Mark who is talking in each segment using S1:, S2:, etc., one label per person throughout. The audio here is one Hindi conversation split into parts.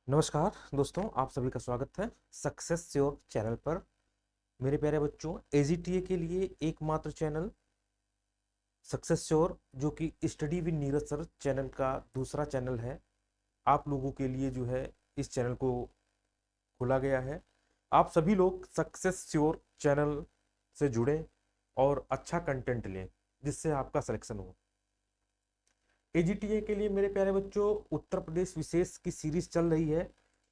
S1: नमस्कार दोस्तों, आप सभी का स्वागत है सक्सेस योर चैनल पर। मेरे प्यारे बच्चों, एजीटीए के लिए एकमात्र चैनल सक्सेस योर, जो कि study with Neeraj sir channel का दूसरा चैनल है, आप लोगों के लिए जो है इस चैनल को खोला गया है। आप सभी लोग सक्सेस योर चैनल से जुड़ें और अच्छा कंटेंट लें जिससे आपका सिलेक्शन हो। एजीटीए के लिए मेरे प्यारे बच्चों उत्तर प्रदेश विशेष की सीरीज चल रही है।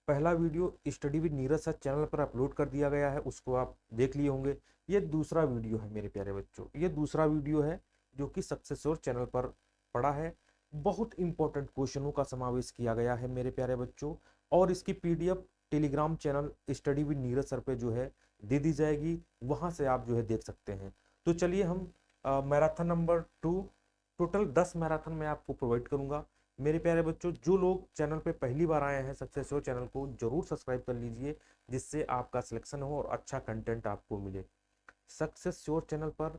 S1: पहला video study with Neeraj sir channel पर अपलोड कर दिया गया है, उसको आप देख लिए होंगे। ये दूसरा वीडियो है मेरे प्यारे बच्चों, ये दूसरा वीडियो है जो कि सक्सेसोर चैनल पर पड़ा है। बहुत इंपॉर्टेंट क्वेश्चनों का समावेश किया गया है मेरे प्यारे बच्चों, और इसकी PDF Telegram channel study with Neeraj sir पे जो है दे दी जाएगी, वहां से आप जो है देख सकते हैं। तो चलिए हम मैराथन नंबर 2, टोटल 10 मैराथन मैं आपको प्रोवाइड करूंगा। मेरे प्यारे बच्चों, जो लोग चैनल पे पहली बार आए हैं सक्सेस योर चैनल को जरूर सब्सक्राइब कर लीजिए, जिससे आपका सिलेक्शन हो और अच्छा कंटेंट आपको मिले। सक्सेस योर चैनल पर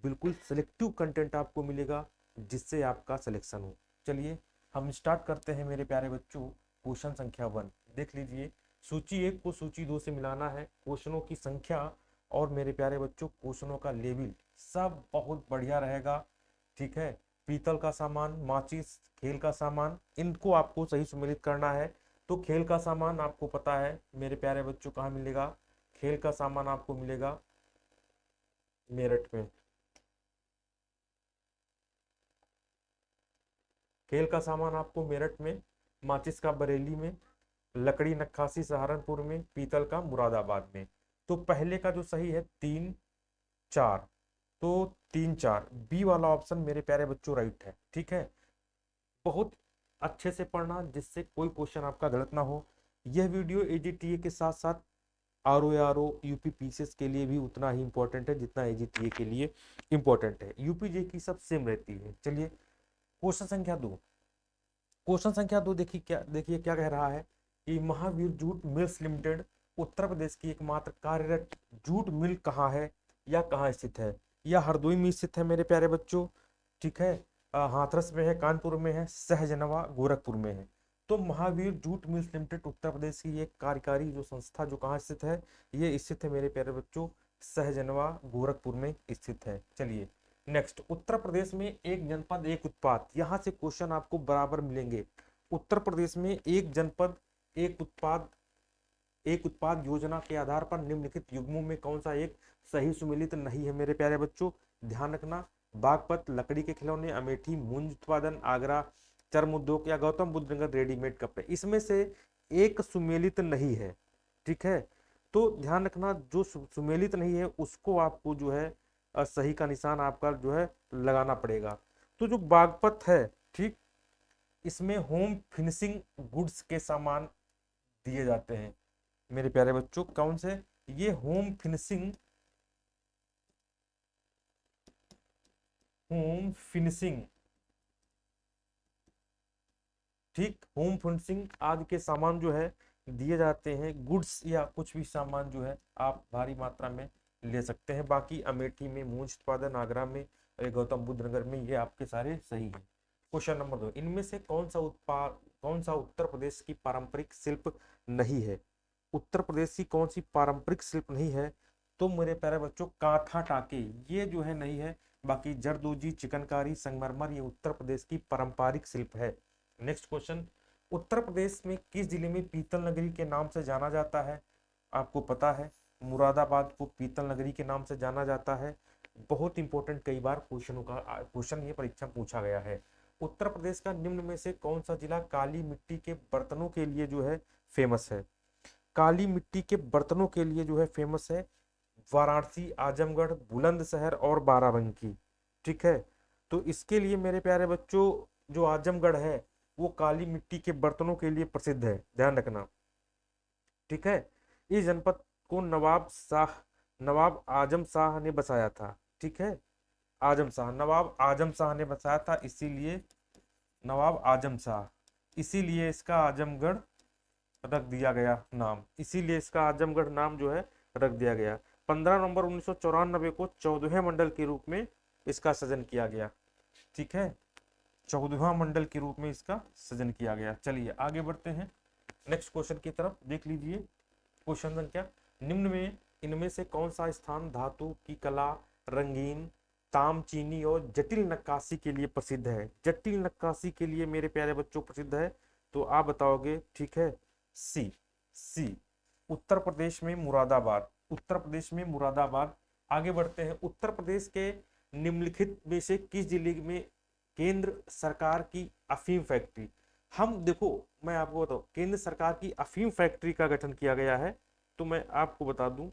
S1: बिल्कुल सिलेक्टिव कंटेंट आपको मिलेगा जिससे आपका सिलेक्शन हो। चलिए हम स्टार्ट करते हैं मेरे प्यारे बच्चों। क्वेश्चन संख्या 1 देख लीजिए। सूची 1 को सूची 2 से मिलाना है। क्वेश्चनों की संख्या और मेरे प्यारे बच्चों क्वेश्चनों का लेवल सब बहुत बढ़िया रहेगा। ठीक है, पीतल का सामान, माचिस, खेल का सामान, इनको आपको सही सम्मिलित करना है। तो खेल का सामान आपको पता है मेरे प्यारे बच्चों कहाँ मिलेगा। खेल का सामान आपको मिलेगा मेरठ में। खेल का सामान आपको मेरठ में, माचिस का बरेली में, लकड़ी नक्काशी सहारनपुर में, पीतल का मुरादाबाद में। तो पहले का जो सही है 3 4, तो 3 4 बी वाला ऑप्शन मेरे प्यारे बच्चों राइट है। ठीक है, बहुत अच्छे से पढ़ना जिससे कोई क्वेश्चन आपका गलत ना हो। यह वीडियो एजीटीए के साथ साथ आरओ यूपी पीसीएस के लिए भी उतना ही इंपॉर्टेंट है जितना एजीटीए के लिए इंपॉर्टेंट है। यूपीजे की सब सेम रहती है। चलिए क्वेश्चन संख्या 2। क्वेश्चन संख्या 2 देखिए क्या कह रहा है कि Mahavir jute mills limited Uttar Pradesh की एकमात्र कार्यरत जूट मिल कहाँ है या कहाँ स्थित है। यह हरदोई में स्थित है मेरे प्यारे बच्चों। ठीक है, हाथरस में है, कानपुर में है, सहजनवा गोरखपुर में है। तो Mahavir jute mills limited Uttar Pradesh की एक कार्यकारी जो संस्था जो कहाँ स्थित है, ये स्थित है मेरे प्यारे बच्चों सहजनवा गोरखपुर में स्थित है। चलिए नेक्स्ट, उत्तर प्रदेश में एक जनपद एक उत्पाद, यहां से क्वेश्चन आपको बराबर मिलेंगे। उत्तर प्रदेश में एक जनपद एक उत्पाद योजना के आधार पर निम्नलिखित युग्मों में कौन सा एक सही सुमेलित नहीं है मेरे प्यारे बच्चों, ध्यान रखना। बागपत लकड़ी के खिलौने, अमेठी मूंज उत्पादन, आगरा चर्म उद्योग या गौतम बुद्ध नगर रेडीमेड कपड़े, इसमें से एक सुमेलित नहीं है। ठीक है, तो ध्यान रखना जो सुमेलित नहीं है उसको आपको जो है सही का निशान आपका जो है लगाना पड़ेगा। तो जो बागपत है, ठीक, इसमें होम फिनिशिंग गुड्स के सामान दिए जाते हैं मेरे प्यारे बच्चों। कौन से? ये होम फिनिशिंग, ठीक, होम फिनिशिंग आदि के सामान जो है दिए जाते हैं। गुड्स या कुछ भी सामान जो है आप भारी मात्रा में ले सकते हैं। बाकी अमेठी में मूंछ उत्पादन, आगरा में, गौतम बुद्ध नगर में, ये आपके सारे सही हैं। क्वेश्चन नंबर 2, इनमें से कौन सा उत्तर प्रदेश की पारंपरिक शिल्प नहीं है। उत्तर प्रदेश की कौन सी पारंपरिक शिल्प नहीं है? तो मेरे प्यारे बच्चों काथा टाके ये जो है नहीं है। बाकी जरदोजी, चिकनकारी, संगमरमर ये उत्तर प्रदेश की पारंपरिक शिल्प है। नेक्स्ट क्वेश्चन, उत्तर प्रदेश में किस जिले में पीतल नगरी के नाम से जाना जाता है? आपको पता है मुरादाबाद को पीतल नगरी के नाम से जाना जाता है। बहुत इंपॉर्टेंट, कई बार क्वेश्चन ये परीक्षा में पूछा गया है। उत्तर प्रदेश का निम्न में से कौन सा जिला काली मिट्टी के बर्तनों के लिए जो है फेमस है? काली मिट्टी के बर्तनों के लिए जो है फेमस है वाराणसी, आजमगढ़, बुलंदशहर और बाराबंकी। ठीक है, तो इसके लिए मेरे प्यारे बच्चों जो आजमगढ़ है वो काली मिट्टी के बर्तनों के लिए प्रसिद्ध है, ध्यान रखना। ठीक है, इस जनपद को नवाब आजम शाह ने बसाया था। ठीक है, नवाब आजम शाह ने बसाया था, इसीलिए नवाब आजम शाह, इसीलिए इसका आजमगढ़ रख दिया गया नाम, इसीलिए इसका आजमगढ़ नाम जो है रख दिया गया। 15 नवंबर 1994 को 14वें मंडल के रूप में इसका सृजन किया गया। ठीक है, 14वां मंडल के रूप में इसका सृजन किया गया। चलिए आगे बढ़ते हैं। नेक्स्ट क्वेश्चन की तरफ देख लीजिए। क्वेश्चन संख्या, निम्न में इनमें से कौन सा स्थान धातु की कला, रंगीन, तामचीनी और जटिल नक्काशी के लिए प्रसिद्ध है? जटिल नक्काशी के लिए मेरे प्यारे बच्चों प्रसिद्ध है, तो आप बताओगे। ठीक है, सी। सी उत्तर प्रदेश में मुरादाबाद, उत्तर प्रदेश में मुरादाबाद। आगे बढ़ते हैं। उत्तर प्रदेश के निम्नलिखित में से किस जिले में केंद्र सरकार की अफीम फैक्ट्री, हम देखो मैं आपको बताऊं, केंद्र सरकार की अफीम फैक्ट्री का गठन किया गया है, तो मैं आपको बता दूं।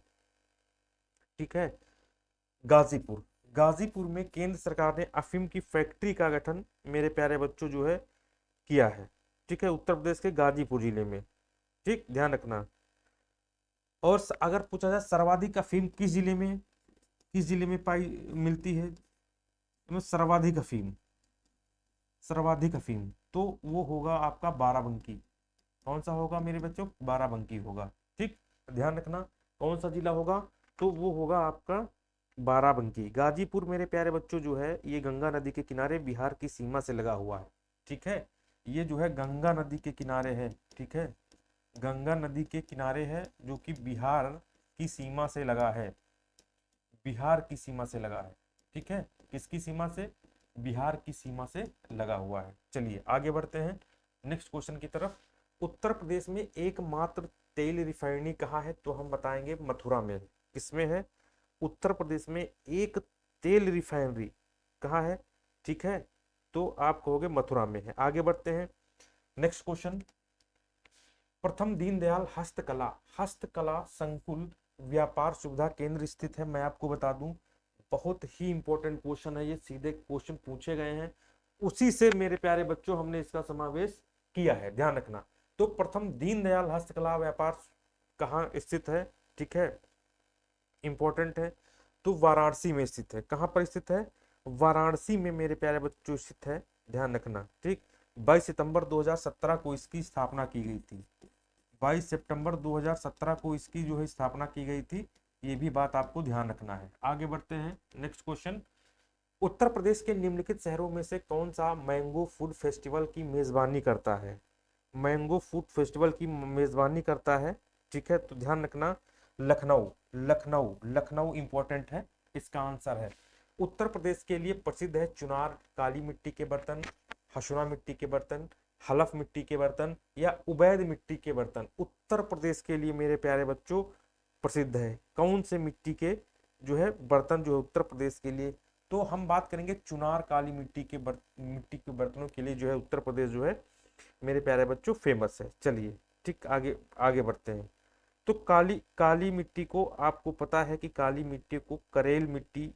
S1: ठीक है, गाजीपुर, गाजीपुर में केंद्र सरकार ने अफीम की फैक्ट्री का गठन मेरे प्यारे बच्चों जो है किया है। ठीक है, उत्तर प्रदेश के गाजीपुर जिले में। ठीक, ध्यान रखना। और अगर पूछा जाए सर्वाधिक अफीम किस जिले में, किस जिले में पाई मिलती है, तो सर्वाधिक अफीम, सर्वाधिक अफीम तो वो होगा आपका बाराबंकी। कौन सा होगा मेरे बच्चों? बाराबंकी होगा। ठीक, ध्यान रखना कौन सा जिला होगा, तो वो होगा आपका बाराबंकी। गाजीपुर मेरे प्यारे बच्चों जो है ये गंगा नदी के किनारे बिहार की सीमा से लगा हुआ है। ठीक है, ये जो है गंगा नदी के किनारे है। ठीक है, गंगा नदी के किनारे है, जो कि बिहार की सीमा से लगा है, बिहार की सीमा से लगा है। ठीक है, किसकी सीमा से? बिहार की सीमा से लगा हुआ है। चलिए आगे बढ़ते हैं नेक्स्ट क्वेश्चन की तरफ। उत्तर प्रदेश में एकमात्र तेल रिफाइनरी कहाँ है? तो हम बताएंगे मथुरा में। किसमें है? उत्तर प्रदेश में एक तेल रिफाइनरी कहाँ है? ठीक है, तो आप कहोगे मथुरा में है। आगे बढ़ते हैं नेक्स्ट क्वेश्चन। प्रथम दीनदयाल हस्तकला, हस्तकला संकुल व्यापार सुविधा केंद्र स्थित है। मैं आपको बता दूं, बहुत ही इंपॉर्टेंट क्वेश्चन है ये, सीधे क्वेश्चन पूछे गए हैं, उसी से मेरे प्यारे बच्चों हमने इसका समावेश किया है, ध्यान रखना। तो प्रथम दीनदयाल हस्तकला व्यापार कहाँ स्थित है? ठीक है, इंपॉर्टेंट है। तो वाराणसी में स्थित है। कहाँ पर स्थित है? वाराणसी में मेरे प्यारे बच्चों स्थित है, ध्यान रखना। ठीक, 22 सितंबर 2017 को इसकी स्थापना की गई थी। 22 सितंबर 2017 को इसकी जो है स्थापना की गई थी, ये भी बात आपको ध्यान रखना है। आगे बढ़ते हैं नेक्स्ट क्वेश्चन। उत्तर प्रदेश के निम्नलिखित शहरों में से कौन सा मैंगो फूड फेस्टिवल की मेजबानी करता है? मैंगो फूड फेस्टिवल की मेजबानी करता है। ठीक है, तो ध्यान रखना, लखनऊ, लखनऊ, लखनऊ इंपॉर्टेंट है, इसका आंसर है। उत्तर प्रदेश के लिए प्रसिद्ध है चुनार काली मिट्टी के बर्तन, हसुआ मिट्टी के बर्तन, हलफ मिट्टी के बर्तन या उबैद मिट्टी के बर्तन। उत्तर प्रदेश के लिए मेरे प्यारे बच्चों प्रसिद्ध है कौन से मिट्टी के जो है बर्तन जो है उत्तर प्रदेश के लिए? तो हम बात करेंगे चुनार काली मिट्टी के मिट्टी के बर्तनों के लिए जो है उत्तर प्रदेश जो है मेरे प्यारे बच्चों फेमस है। चलिए ठीक, आगे आगे बढ़ते हैं। तो काली काली मिट्टी को आपको पता है कि काली मिट्टी को करेल मिट्टी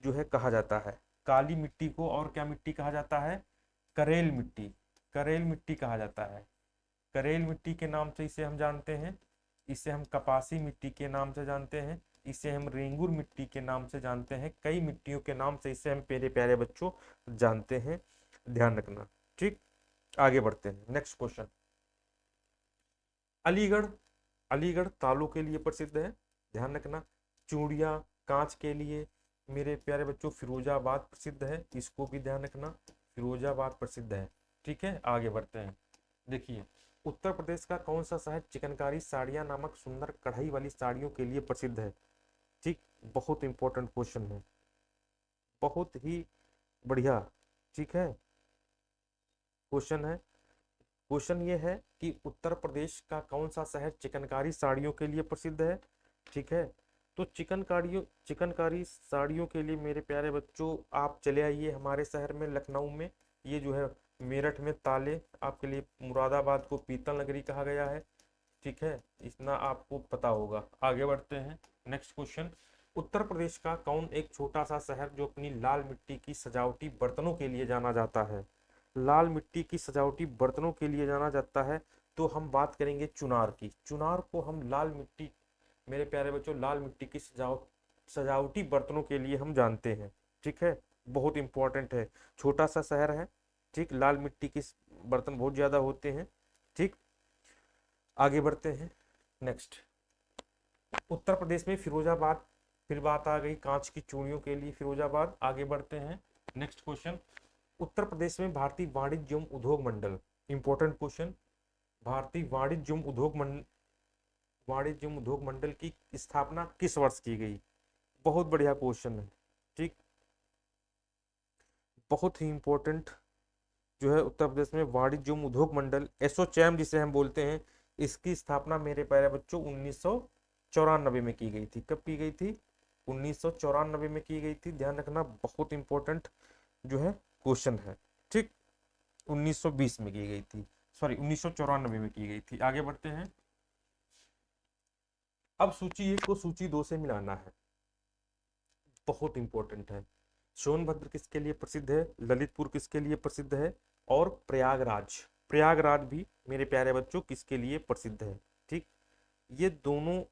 S1: जो है कहा जाता है। काली मिट्टी को और क्या मिट्टी कहा जाता है? करेल मिट्टी, करेल मिट्टी कहा जाता है। करेल मिट्टी के नाम से इसे हम जानते हैं, इसे हम कपासी मिट्टी के नाम से जानते हैं, इसे हम रेंगुर मिट्टी के नाम से जानते हैं, कई मिट्टियों के नाम से इसे हम प्यारे प्यारे बच्चों जानते हैं, ध्यान रखना। ठीक, आगे बढ़ते हैं नेक्स्ट क्वेश्चन। अलीगढ़, अलीगढ़ तालों के लिए प्रसिद्ध है, ध्यान रखना। चूड़ियाँ कांच के लिए मेरे प्यारे बच्चों फिरोजाबाद प्रसिद्ध है, इसको भी ध्यान रखना, फिरोजाबाद प्रसिद्ध है। ठीक है, आगे बढ़ते हैं। देखिए, उत्तर प्रदेश का कौन सा शहर चिकनकारी साड़ियाँ नामक सुंदर कढ़ाई वाली साड़ियों के लिए प्रसिद्ध है? ठीक, बहुत इंपॉर्टेंट क्वेश्चन है, बहुत ही बढ़िया। ठीक है, क्वेश्चन है, क्वेश्चन ये है कि उत्तर प्रदेश का कौन सा शहर चिकनकारी साड़ियों के लिए प्रसिद्ध है? ठीक है, तो चिकनकारी साड़ियों के लिए मेरे प्यारे बच्चों आप चले आइए हमारे शहर में लखनऊ में। ये जो है मेरठ में ताले आपके लिए, मुरादाबाद को पीतल नगरी कहा गया है। ठीक है, इतना आपको पता होगा। आगे बढ़ते हैं नेक्स्ट क्वेश्चन। उत्तर प्रदेश का कौन एक छोटा सा शहर जो अपनी लाल मिट्टी की सजावटी बर्तनों के लिए जाना जाता है? लाल मिट्टी की सजावटी बर्तनों के लिए जाना जाता है, तो हम बात करेंगे चुनार की। चुनार को हम लाल मिट्टी, मेरे प्यारे बच्चों लाल मिट्टी की सजावटी बर्तनों के लिए हम जानते हैं। ठीक है, बहुत इंपॉर्टेंट है, छोटा सा शहर है। ठीक, लाल मिट्टी के बर्तन बहुत ज्यादा होते हैं। ठीक, आगे बढ़ते हैं नेक्स्ट। उत्तर प्रदेश में फिरोजाबाद, फिर बात आ गई कांच की चूड़ियों के लिए फिरोजाबाद। आगे बढ़ते हैं नेक्स्ट क्वेश्चन। उत्तर प्रदेश में भारतीय वाणिज्य एवं उद्योग मंडल, इंपॉर्टेंट क्वेश्चन, भारतीय वाणिज्य उद्योग मंडल की स्थापना किस वर्ष की गई? बहुत बढ़िया क्वेश्चन है। ठीक, बहुत ही इंपॉर्टेंट जो है उत्तर प्रदेश में वाणिज्य उद्योग मंडल, एसोचैम जिसे हम बोलते हैं, इसकी स्थापना मेरे प्यारे बच्चों 1994 में की गई थी। कब की गई थी? 1994 में की गई थी। ध्यान रखना, बहुत इंपॉर्टेंट जो है क्वेश्चन है। ठीक, 1920 में की गई थी, सॉरी 1994 में की गई थी। आगे बढ़ते हैं। अब सूची 1 को सूची 2 से मिलाना है, बहुत इंपॉर्टेंट है। सोनभद्र किसके लिए प्रसिद्ध है? ललितपुर किसके लिए प्रसिद्ध है? और प्रयागराज, प्रयागराज भी मेरे प्यारे बच्चों किसके लिए प्रसिद्ध है? ठीक, ये दोनों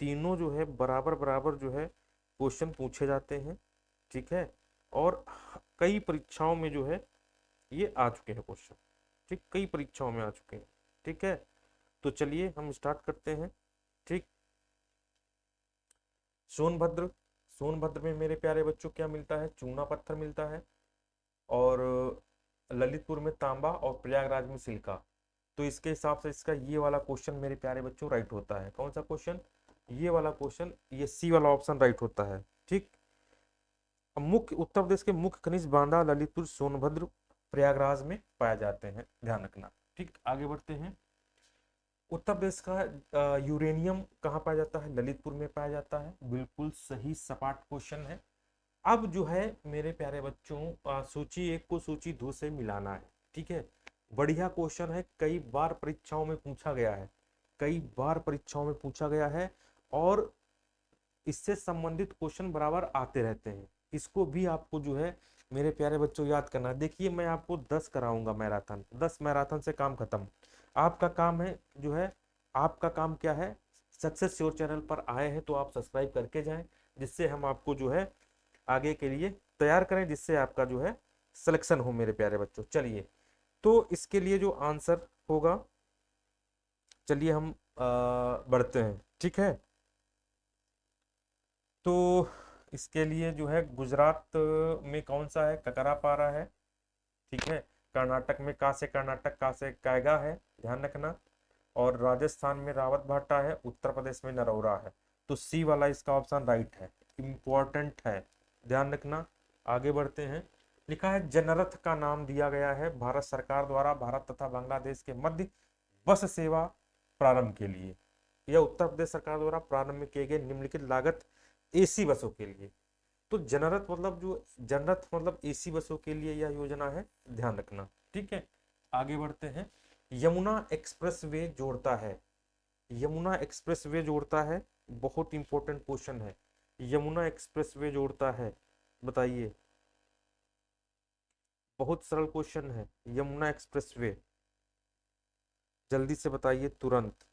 S1: तीनों जो है बराबर बराबर जो है क्वेश्चन पूछे जाते हैं। ठीक है, और कई परीक्षाओं में जो है ये आ चुके हैं क्वेश्चन। ठीक, कई परीक्षाओं में आ चुके हैं। ठीक है, तो चलिए हम स्टार्ट करते हैं। ठीक, सोनभद्र, सोनभद्र में मेरे प्यारे बच्चों क्या मिलता है? चूना पत्थर मिलता है। और ललितपुर में तांबा और प्रयागराज में सिल्का। तो इसके हिसाब से इसका ये वाला क्वेश्चन मेरे प्यारे बच्चों राइट होता है। कौन सा क्वेश्चन? ये वाला क्वेश्चन, ये सी वाला ऑप्शन राइट होता है। ठीक, अब मुख्य उत्तर प्रदेश के मुख्य खनिज बांदा, ललितपुर, सोनभद्र, प्रयागराज में पाए जाते हैं। ध्यान रखना। ठीक, आगे बढ़ते हैं। उत्तर प्रदेश का यूरेनियम कहाँ पाया जाता है? ललितपुर में पाया जाता है। बिल्कुल सही सपाट क्वेश्चन है। अब जो है मेरे प्यारे बच्चों, सूची 1 को सूची 2 से मिलाना है। ठीक है, बढ़िया क्वेश्चन है, कई बार परीक्षाओं में पूछा गया है, कई बार परीक्षाओं में पूछा गया है, और इससे संबंधित क्वेश्चन बराबर आते रहते हैं। इसको भी आपको जो है मेरे प्यारे बच्चों याद करना। देखिए, मैं आपको 10 कराऊंगा मैराथन, 10 मैराथन से काम खत्म। आपका काम है जो है, आपका काम क्या है? सक्सेस योर चैनल पर आए हैं तो आप सब्सक्राइब करके जाएं, जिससे हम आपको जो है आगे के लिए तैयार करें, जिससे आपका जो है सिलेक्शन हो मेरे प्यारे बच्चों। चलिए, तो इसके लिए जो आंसर होगा, चलिए हम बढ़ते हैं। ठीक है, तो इसके लिए जो है गुजरात में कौन सा है? ककरापारा है। ठीक है, कर्नाटक में का से कर्नाटक, का से कायगा है, ध्यान रखना। और राजस्थान में रावत भाटा है, उत्तर प्रदेश में नरौरा है। तो सी वाला इसका ऑप्शन राइट है, इंपॉर्टेंट है, ध्यान रखना। आगे बढ़ते हैं। लिखा है जनरथ का नाम दिया गया है भारत सरकार द्वारा भारत तथा बांग्लादेश के मध्य बस सेवा प्रारंभ के लिए। यह उत्तर प्रदेश सरकार द्वारा प्रारंभ में किए गए निम्नलिखित लागत एसी बसों के लिए। तो जनरथ मतलब एसी बसों के लिए यह योजना है, ध्यान रखना। ठीक है, आगे बढ़ते हैं। यमुना एक्सप्रेस वे जोड़ता है, यमुना एक्सप्रेस वे जोड़ता है, बहुत इंपॉर्टेंट क्वेश्चन है। यमुना एक्सप्रेस वे जोड़ता है, बताइए, बहुत सरल क्वेश्चन है। यमुना एक्सप्रेस वे, जल्दी से बताइए तुरंत।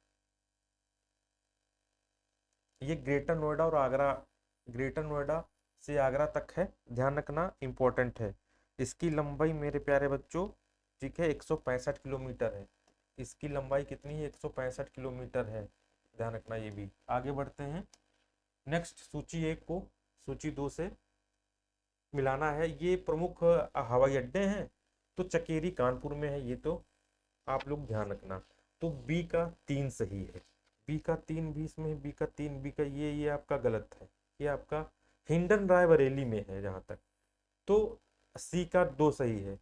S1: ये ग्रेटर नोएडा और आगरा, ग्रेटर नोएडा से आगरा तक है, ध्यान रखना, इंपॉर्टेंट है। इसकी लंबाई मेरे प्यारे बच्चों, ठीक है, 165 किलोमीटर है। इसकी लंबाई कितनी है? 165 किलोमीटर है, ध्यान रखना ये भी। आगे बढ़ते हैं। नेक्स्ट, सूची 1 को सूची 2 से मिलाना है। ये प्रमुख हवाई अड्डे हैं, तो चकेरी कानपुर में है, ये तो आप लोग ध्यान रखना। तो बी का 3 सही है, बी का 3 भी इसमें है, बी का 3, बी का ये आपका गलत है, ये आपका हिंडन रायबरेली में है जहां तक। तो सी का 2 सही है,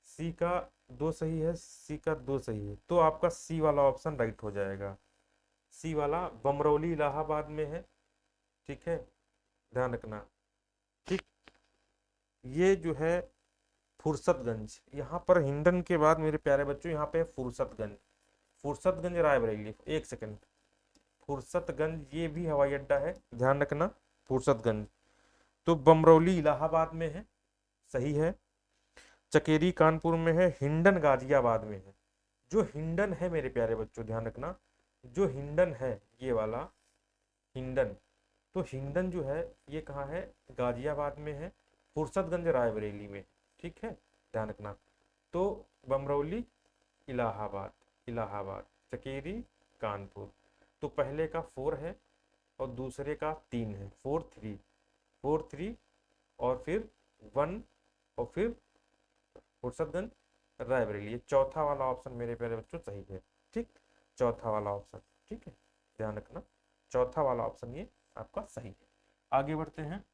S1: सी का 2 सही है, सी का 2 सही है, तो आपका सी वाला ऑप्शन राइट हो जाएगा। सी वाला बमरौली इलाहाबाद में है। ठीक है, ध्यान रखना। ठीक, ये जो है फुर्सतगंज, यहाँ पर हिंडन के बाद मेरे प्यारे बच्चों यहाँ पे फुर्सतगंज, फुर्सतगंज रायबरेली, एक सेकंड, फुर्सतगंज ये भी हवाई अड्डा है, ध्यान रखना, फुर्सतगंज। तो बमरौली इलाहाबाद में है, सही है। चकेरी कानपुर में है, हिंडन गाजियाबाद में है। जो हिंडन है मेरे प्यारे बच्चों, ध्यान रखना, जो हिंडन है ये वाला हिंडन, तो हिंडन जो है ये कहाँ है? गाजियाबाद में है, फुर्सतगंज रायबरेली में। ठीक है, ध्यान रखना। तो बमरौली इलाहाबाद, इलाहाबाद, चकेरी कानपुर। तो पहले का 4 है और दूसरे का 3 है, 4 3, 4 3 और फिर 1 और फिर फुर्सतगंज रायबरेली। ये चौथा वाला ऑप्शन मेरे प्यारे बच्चों सही है। ठीक, चौथा वाला ऑप्शन, ठीक है, ध्यान रखना चौथा वाला ऑप्शन ये आपका सही है। आगे बढ़ते हैं।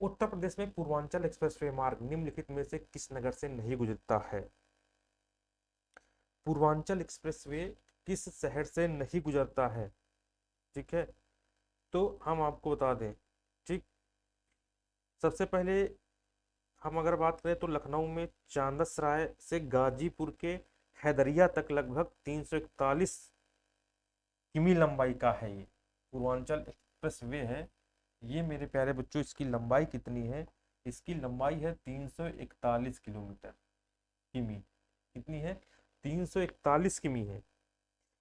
S1: उत्तर प्रदेश में पूर्वांचल एक्सप्रेसवे मार्ग निम्नलिखित में से किस नगर से नहीं गुजरता है? पूर्वांचल एक्सप्रेसवे किस शहर से नहीं गुजरता है? ठीक है, तो हम आपको बता दें, ठीक, सबसे पहले हम अगर बात करें तो लखनऊ में चांदसराय से गाजीपुर के हैदरिया तक लगभग 341 किमी लंबाई का है। ये पूर्वांचल एक्सप्रेस वे है। ये मेरे प्यारे बच्चों इसकी लंबाई कितनी है? इसकी लंबाई है 341 किलोमीटर, किमी कितनी है? 341 किमी है।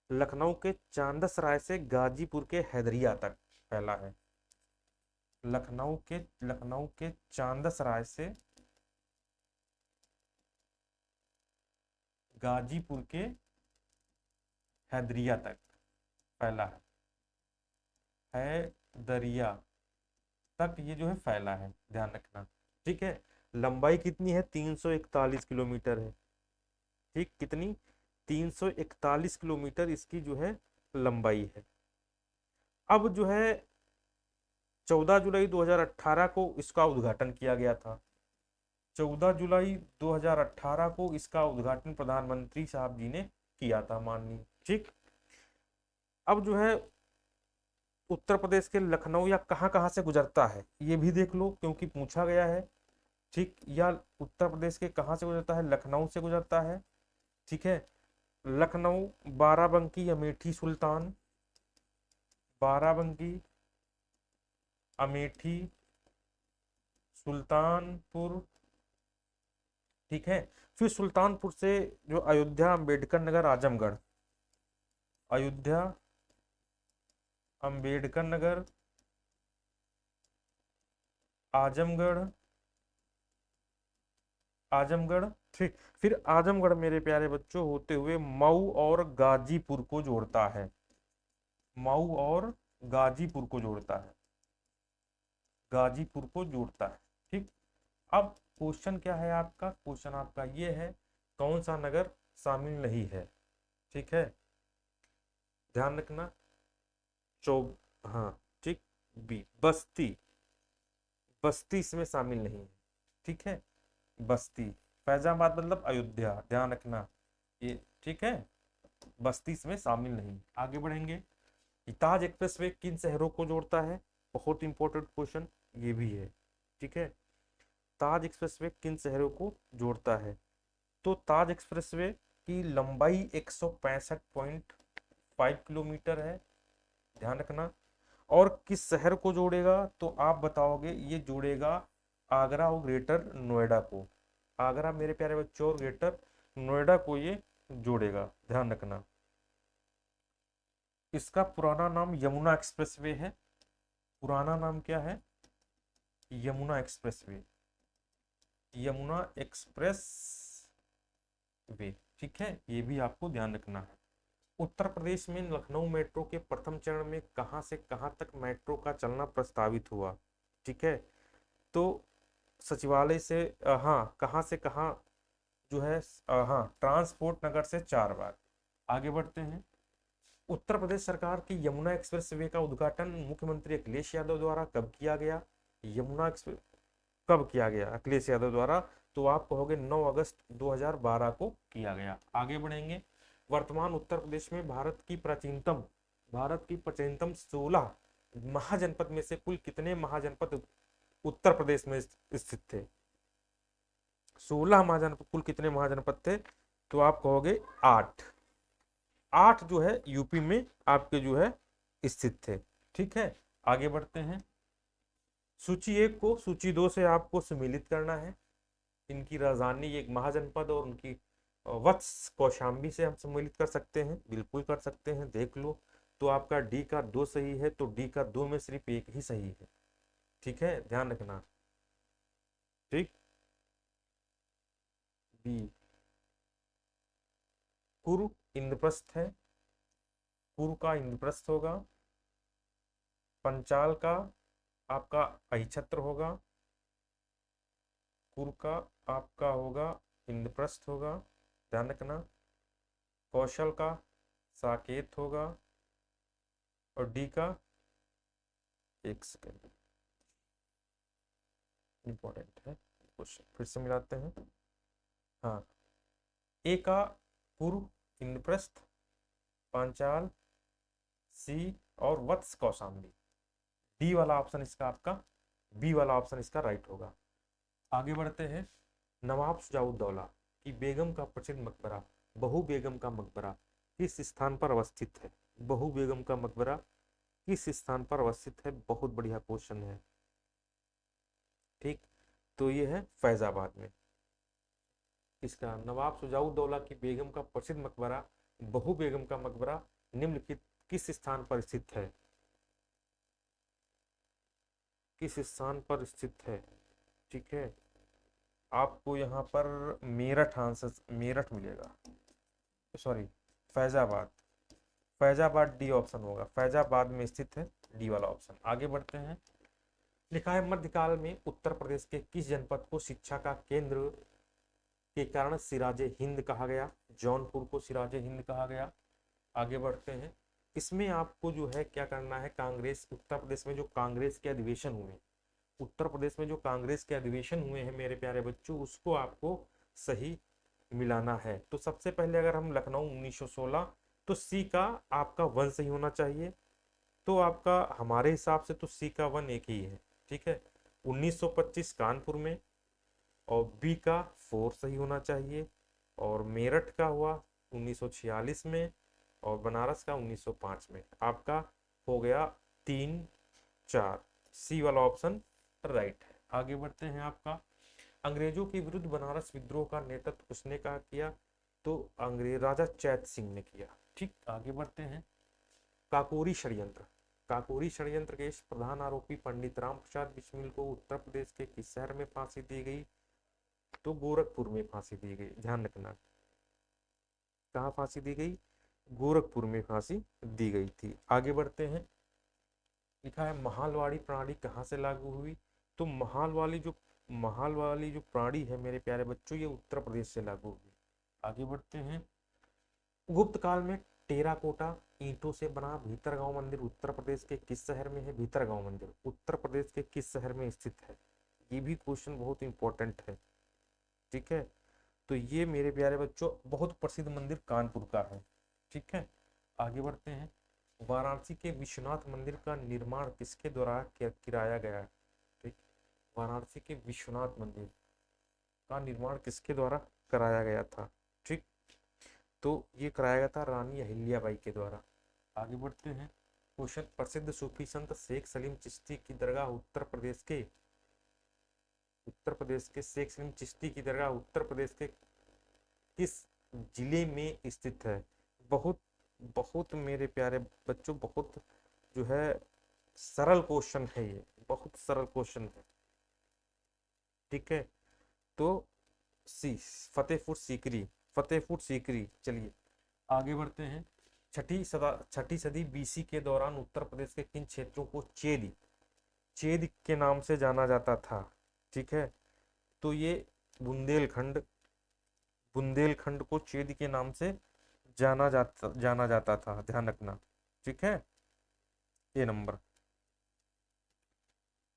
S1: लखनऊ के चांदसराय से गाजीपुर के हैदरिया तक फैला है। लखनऊ के चांदसराय से गाजीपुर के हैदरिया तक फैला है दरिया तक ये जो है फैला है, ध्यान रखना, ठीक है। लंबाई कितनी है? 341 किलोमीटर है, ठीक, कितनी? 341 किलोमीटर इसकी जो है लंबाई है। अब जो है 14 जुलाई 2018 को इसका उद्घाटन किया गया था। 14 जुलाई 2018 को इसका उद्घाटन प्रधानमंत्री साहब जी ने किया था, माननीय, ठीक। अब जो है उत्तर प्रदेश के लखनऊ या कहाँ कहाँ से गुजरता है ये भी देख लो, क्योंकि पूछा गया है, ठीक। या उत्तर प्रदेश के कहाँ से गुजरता है? लखनऊ से गुजरता है, ठीक है। लखनऊ, बाराबंकी, अमेठी, सुल्तान, बाराबंकी, अमेठी, सुल्तानपुर, ठीक है। फिर सुल्तानपुर से जो अयोध्या, अंबेडकर नगर, आजमगढ़, अयोध्या, अंबेडकर नगर, आजमगढ़, आजमगढ़, ठीक। फिर आजमगढ़ मेरे प्यारे बच्चों होते हुए मऊ और गाजीपुर को जोड़ता है। मऊ और गाजीपुर को जोड़ता है, गाजीपुर को जोड़ता है, ठीक। अब क्वेश्चन क्या है आपका? क्वेश्चन आपका ये है, कौन सा नगर शामिल नहीं है? ठीक है, ध्यान रखना। हाँ, ठीक, बी, बस्ती, बस्ती इसमें शामिल नहीं है, ठीक है। बस्ती, फैजाबाद मतलब अयोध्या, ध्यान रखना ये, ठीक है। बस्ती इसमें शामिल नहीं। आगे बढ़ेंगे। ताज एक्सप्रेसवे किन शहरों को जोड़ता है? बहुत इंपॉर्टेंट क्वेश्चन ये भी है, ठीक है। ताज एक्सप्रेसवे किन शहरों को जोड़ता है? तो ताज एक्सप्रेसवे की लंबाई 165.5 किलोमीटर है, ध्यान रखना। और किस शहर को जोड़ेगा? तो आप बताओगे, ये जोड़ेगा आगरा और ग्रेटर नोएडा को। आगरा मेरे प्यारे बच्चों और ग्रेटर नोएडा को ये जोड़ेगा, ध्यान रखना। इसका पुराना नाम यमुना एक्सप्रेसवे है। पुराना नाम क्या है? Yamuna expressway, Yamuna express way, ठीक है। ये भी आपको ध्यान रखना है। उत्तर प्रदेश में लखनऊ मेट्रो के प्रथम चरण में कहां से कहां तक मेट्रो का चलना प्रस्तावित हुआ? ठीक है, तो सचिवालय से हाँ, कहां से कहां जो है, हाँ, ट्रांसपोर्ट नगर से 4 बार। आगे बढ़ते हैं। उत्तर प्रदेश सरकार की यमुना एक्सप्रेस वे का उद्घाटन मुख्यमंत्री अखिलेश यादव द्वारा कब किया गया? यमुना एक्सप्रेस कब किया गया अखिलेश यादव द्वारा? तो आप कहोगे 9 अगस्त 2012 को किया गया। आगे बढ़ेंगे। वर्तमान उत्तर प्रदेश में भारत की प्राचीनतम 16 महाजनपद में से कुल कितने महाजनपद उत्तर प्रदेश में स्थित थे? 16 महाजनपद, कुल कितने महाजनपद थे? तो आप कहोगे 8। 8 जो है यूपी में आपके जो है स्थित थे, ठीक है। आगे बढ़ते हैं। सूची 1 को सूची 2 से आपको सम्मिलित करना है। इनकी राजधानी, एक महाजनपद और उनकी वत्स कौशाम्बी से हम सम्मिलित कर सकते हैं, बिल्कुल कर सकते हैं, देख लो। तो आपका डी का 2 सही है, तो डी का 2 में सिर्फ एक ही सही है, ठीक है, ध्यान रखना, ठीक। बी, कुरु इंद्रप्रस्थ है, कुरु का इंद्रप्रस्थ होगा। पंचाल का आपका अहिछत्र होगा, कुरु का आपका होगा इंद्रप्रस्थ होगा, ध्यान रखना। कौशल का साकेत होगा और डी का, एक सेकेंड, इंपॉर्टेंट है क्वेश्चन, फिर से मिलाते हैं। हाँ, ए का पूर्व इंद्रप्रस्थ, पांचाल, सी और वत्स कौशाम्बी। डी वाला ऑप्शन इसका आपका, बी वाला ऑप्शन इसका राइट होगा। आगे बढ़ते हैं। नवाब सुजाउद्दौला की बेगम का प्रसिद्ध मकबरा, बहू बेगम का मकबरा किस स्थान पर अवस्थित है? बहू बेगम का मकबरा किस स्थान पर अवस्थित है? बहुत बढ़िया क्वेश्चन है। ठीक, तो ये है फैजाबाद में। इसका नवाब सुजाउद्दौला की बेगम का प्रसिद्ध मकबरा, बहू बेगम का मकबरा निम्नलिखित किस स्थान पर स्थित है? किस स्थान पर स्थित है? ठीक है, आपको यहाँ पर मेरठ आंसर, मेरठ मिलेगा, sorry Faizabad, Faizabad D option होगा, फैजाबाद में स्थित है, डी वाला ऑप्शन। आगे बढ़ते हैं। लिखा है मध्यकाल में उत्तर प्रदेश के किस जनपद को शिक्षा का केंद्र के कारण सिराजे हिंद कहा गया? जौनपुर को सिराजे हिंद कहा गया। आगे बढ़ते हैं। इसमें आपको जो है क्या करना है, कांग्रेस, उत्तर प्रदेश में जो कांग्रेस के अधिवेशन हुए, उत्तर प्रदेश में जो कांग्रेस के अधिवेशन हुए हैं मेरे प्यारे बच्चों, उसको आपको सही मिलाना है। तो सबसे पहले अगर हम लखनऊ 1916, तो सी का आपका 1 सही होना चाहिए। तो आपका हमारे हिसाब से तो सी का 1 एक ही है। ठीक है, 1925 कानपुर में, और बी का 4 सही होना चाहिए। और मेरठ का हुआ 1946 में, और बनारस का 1905 में। आपका हो गया 3 4, सी वाला ऑप्शन राइट है। आगे बढ़ते हैं। आपका अंग्रेजों के विरुद्ध बनारस विद्रोह का नेतृत्व किसने का किया? तो अंग्रेज राजा चैत सिंह ने किया। ठीक, आगे बढ़ते हैं। काकोरी षड्यंत्र, काकोरी षड्यंत्र के प्रधान आरोपी पंडित राम प्रसाद बिस्मिल को उत्तर प्रदेश के किस शहर में फांसी दी गई? तो गोरखपुर में फांसी दी गई, ध्यान रखना। कहाँ फांसी दी गई? गोरखपुर में फांसी दी गई थी। आगे बढ़ते हैं। लिखा है महालवाड़ी प्रणाली कहाँ से लागू हुई? तो महालवाड़ी जो प्रणाली है मेरे प्यारे बच्चों, ये उत्तर प्रदेश से लागू हुई। आगे बढ़ते हैं। गुप्त काल में टेराकोटा ईंटों से बना भीतरगांव मंदिर उत्तर प्रदेश के किस शहर में है? भीतरगांव मंदिर उत्तर प्रदेश के किस शहर में स्थित है? ये भी क्वेश्चन बहुत इंपॉर्टेंट है। ठीक है, तो ये मेरे प्यारे बच्चों बहुत प्रसिद्ध मंदिर कानपुर का है। ठीक है, आगे बढ़ते हैं। वाराणसी के विश्वनाथ मंदिर का निर्माण किसके द्वारा किराया गया? ठीक, वाराणसी के विश्वनाथ मंदिर का निर्माण किसके द्वारा कराया गया था? ठीक, तो ये कराया गया था रानी अहिल्याबाई के द्वारा। आगे बढ़ते हैं। क्वेश्चन, प्रसिद्ध सूफी संत शेख सलीम चिश्ती की दरगाह उत्तर प्रदेश के शेख सलीम चिश्ती की दरगाह उत्तर प्रदेश के किस जिले में स्थित है? बहुत बहुत मेरे प्यारे बच्चों, बहुत जो है सरल क्वेश्चन है, ये बहुत सरल क्वेश्चन है। ठीक है, तो सी, फतेहपुर सीकरी, फतेहपुर सीकरी। चलिए आगे बढ़ते हैं। छठी सदी बीसी के दौरान उत्तर प्रदेश के किन क्षेत्रों को चेद के नाम से जाना जाता था? ठीक है, तो ये बुंदेलखंड को चेद के नाम से जाना जाता था, ध्यान रखना। ठीक है, ये नंबर।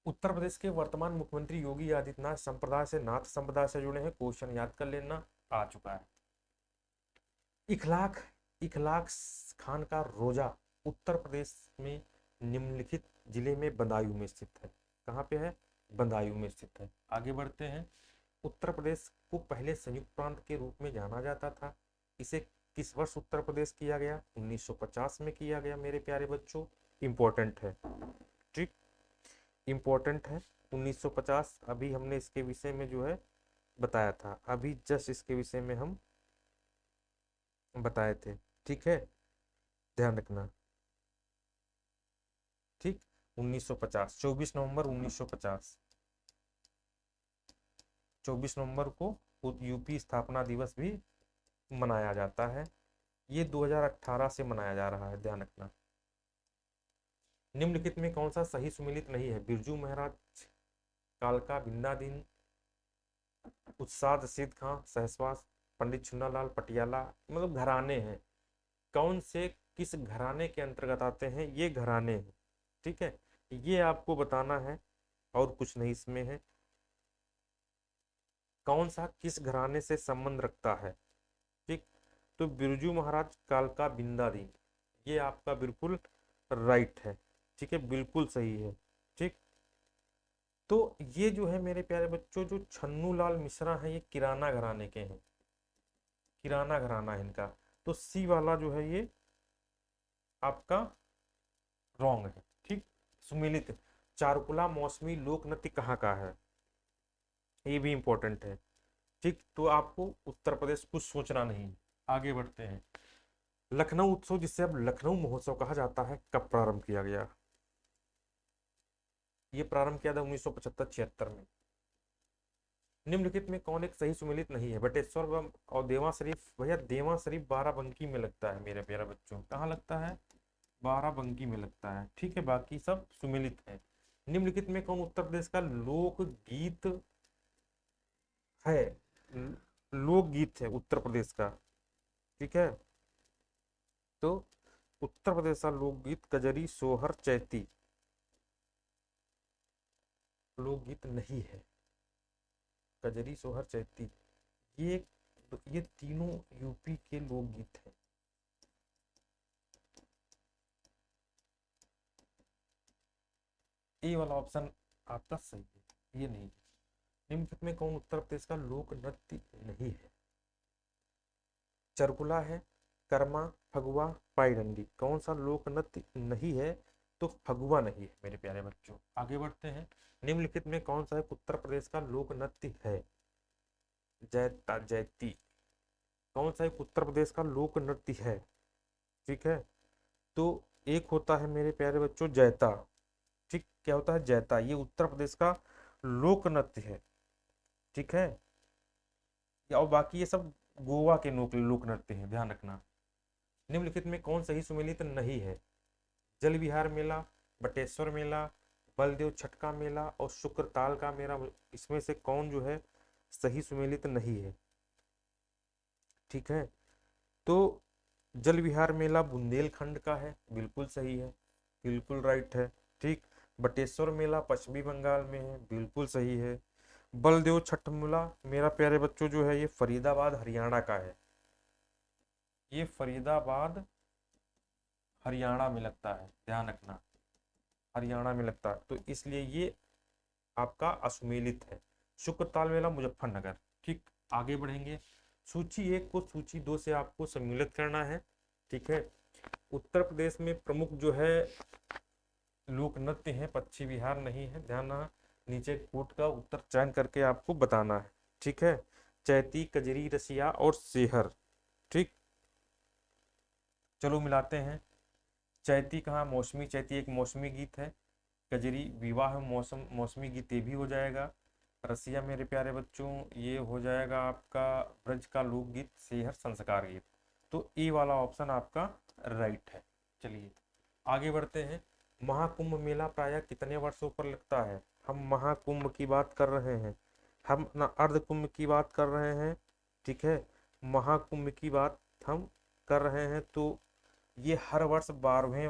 S1: उत्तर प्रदेश के वर्तमान मुख्यमंत्री योगी आदित्यनाथ संप्रदाय से नाथ संप्रदाय से जुड़े हैं, क्वेश्चन याद कर लेना, आ चुका है। इखलाक खान का रोजा उत्तर प्रदेश में निम्नलिखित जिले में बदायूं में स्थित है। कहाँ पे है? बदायूं में स्थित है। आगे बढ़ते हैं। उत्तर प्रदेश को पहले संयुक्त प्रांत के रूप में जाना जाता था, इसे किस वर्ष उत्तर प्रदेश किया गया? 1950 में किया गया मेरे प्यारे बच्चों। इंपॉर्टेंट है, ठीक, इंपॉर्टेंट है। 1950 अभी हमने इसके विषय में जो है बताया था, अभी जस्ट इसके विषय में हम बताए थे। ठीक है, ध्यान रखना। ठीक, 1950, 24 नवंबर 1950, 24 नवंबर को यूपी स्थापना दिवस भी मनाया जाता है। ये 2018 से मनाया जा रहा है, ध्यान रखना। निम्नलिखित में कौन सा सही सुमेलित नहीं है? बिरजू महाराज, कालका भिंडादीन, उत्साद रशीद खां, सहसवास, पंडित छुन्नालाल पटियाला, मतलब घराने हैं। कौन से किस घराने के अंतर्गत आते हैं, ये घराने हैं, ठीक है, ये आपको बताना है और कुछ नहीं इसमें है। कौन सा किस घराने से संबंध रखता है, ठीक, तो बिरजू महाराज कालका बिंदारी, ये आपका बिल्कुल राइट है, ठीक है, बिल्कुल सही है, ठीक। तो ये जो है मेरे प्यारे बच्चों, जो छन्नू लाल मिश्रा है, ये किराना घराने के हैं, किराना घराना है इनका। तो सी वाला जो है ये आपका रॉन्ग है, ठीक। सुमिलित चारुकला मौसमी लोक नृत्य कहाँ का है, ये भी इंपॉर्टेंट है, ठीक। तो आपको उत्तर प्रदेश कुछ सोचना नहीं। आगे बढ़ते हैं। लखनऊ उत्सव, जिसे अब लखनऊ महोत्सव कहा जाता है, कब प्रारंभ किया गया, ये प्रारंभ किया था 1975-76 में। निम्नलिखित में कौन एक सही सुमेलित नहीं है, बटेश्वर और देवा शरीफ, भैया देवा शरीफ बाराबंकी में लगता है मेरे प्यारे बच्चों, कहाँ लगता है, बाराबंकी में लगता है, ठीक है, बाकी सब सुमेलित है। निम्नलिखित में कौन उत्तर प्रदेश का लोक गीत है, लोक गीत है उत्तर प्रदेश का, ठीक है। तो उत्तर प्रदेश का लोकगीत कजरी सोहर चैती लोकगीत नहीं है, कजरी सोहर चैती, ये ये तीनों यूपी के लोकगीत हैं। ए वाला ऑप्शन आपका सही है, ये नहीं है। निम्नलिखित में कौन उत्तर प्रदेश का लोक नृत्य नहीं है, चरकुला है, कर्मा, फगुआ, पाईडंडी, कौन सा लोक नृत्य नहीं है, तो फगुआ नहीं है मेरे प्यारे बच्चों। आगे बढ़ते हैं। निम्नलिखित में कौन सा एक उत्तर प्रदेश का लोक नृत्य है, जैता जैती, कौन सा एक उत्तर प्रदेश का लोक नृत्य है, ठीक है। तो एक होता है मेरे प्यारे बच्चों जैता, ठीक, क्या होता है जैता, ये उत्तर प्रदेश का लोक नृत्य है, ठीक है। और बाकी ये सब गोवा के लोक नृत्य हैं, ध्यान रखना। निम्नलिखित में कौन सही सुमेलित नहीं है, जल विहार मेला, बटेश्वर मेला, बलदेव छठ का मेला और शुक्रताल का मेला, इसमें से कौन जो है सही सुमेलित नहीं है, ठीक है। तो जल विहार मेला बुंदेलखंड का है, बिल्कुल सही है, बिल्कुल राइट है, ठीक। बटेश्वर मेला पश्चिमी बंगाल में है, बिल्कुल सही है। बलदेव छठ मेला मेरा प्यारे बच्चों जो है ये फरीदाबाद हरियाणा का है, ये फरीदाबाद हरियाणा में लगता है, ध्यान रखना, हरियाणा में लगता है, तो इसलिए ये आपका असुमेलित है। शुक्रताल मेला मुजफ्फरनगर, ठीक। आगे बढ़ेंगे। सूची 1 को सूची 2 से आपको सम्मिलित करना है, ठीक है। उत्तर प्रदेश में प्रमुख जो है लोक नृत्य है, पश्चिमी बिहार नहीं है, ध्यान रहा। नीचे कोट का उत्तर चयन करके आपको बताना है, ठीक है। चैती, कजरी, रसिया और सेहर, ठीक। चलो मिलाते हैं। चैती कहाँ, मौसमी चैती एक मौसमी गीत है। कजरी विवाह मौसमी गीत ये भी हो जाएगा। रसिया मेरे प्यारे बच्चों ये हो जाएगा आपका ब्रज का लोकगीत। सेहर संस्कार गीत। तो ए वाला ऑप्शन आपका राइट है। चलिए आगे बढ़ते हैं। महाकुंभ मेला प्रायः कितने वर्षों पर लगता है? हम महाकुंभ की बात कर रहे हैं, हम ना अर्ध कुंभ की बात कर रहे हैं, ठीक है। महाकुंभ की बात हम कर रहे हैं, तो ये हर वर्ष 12वें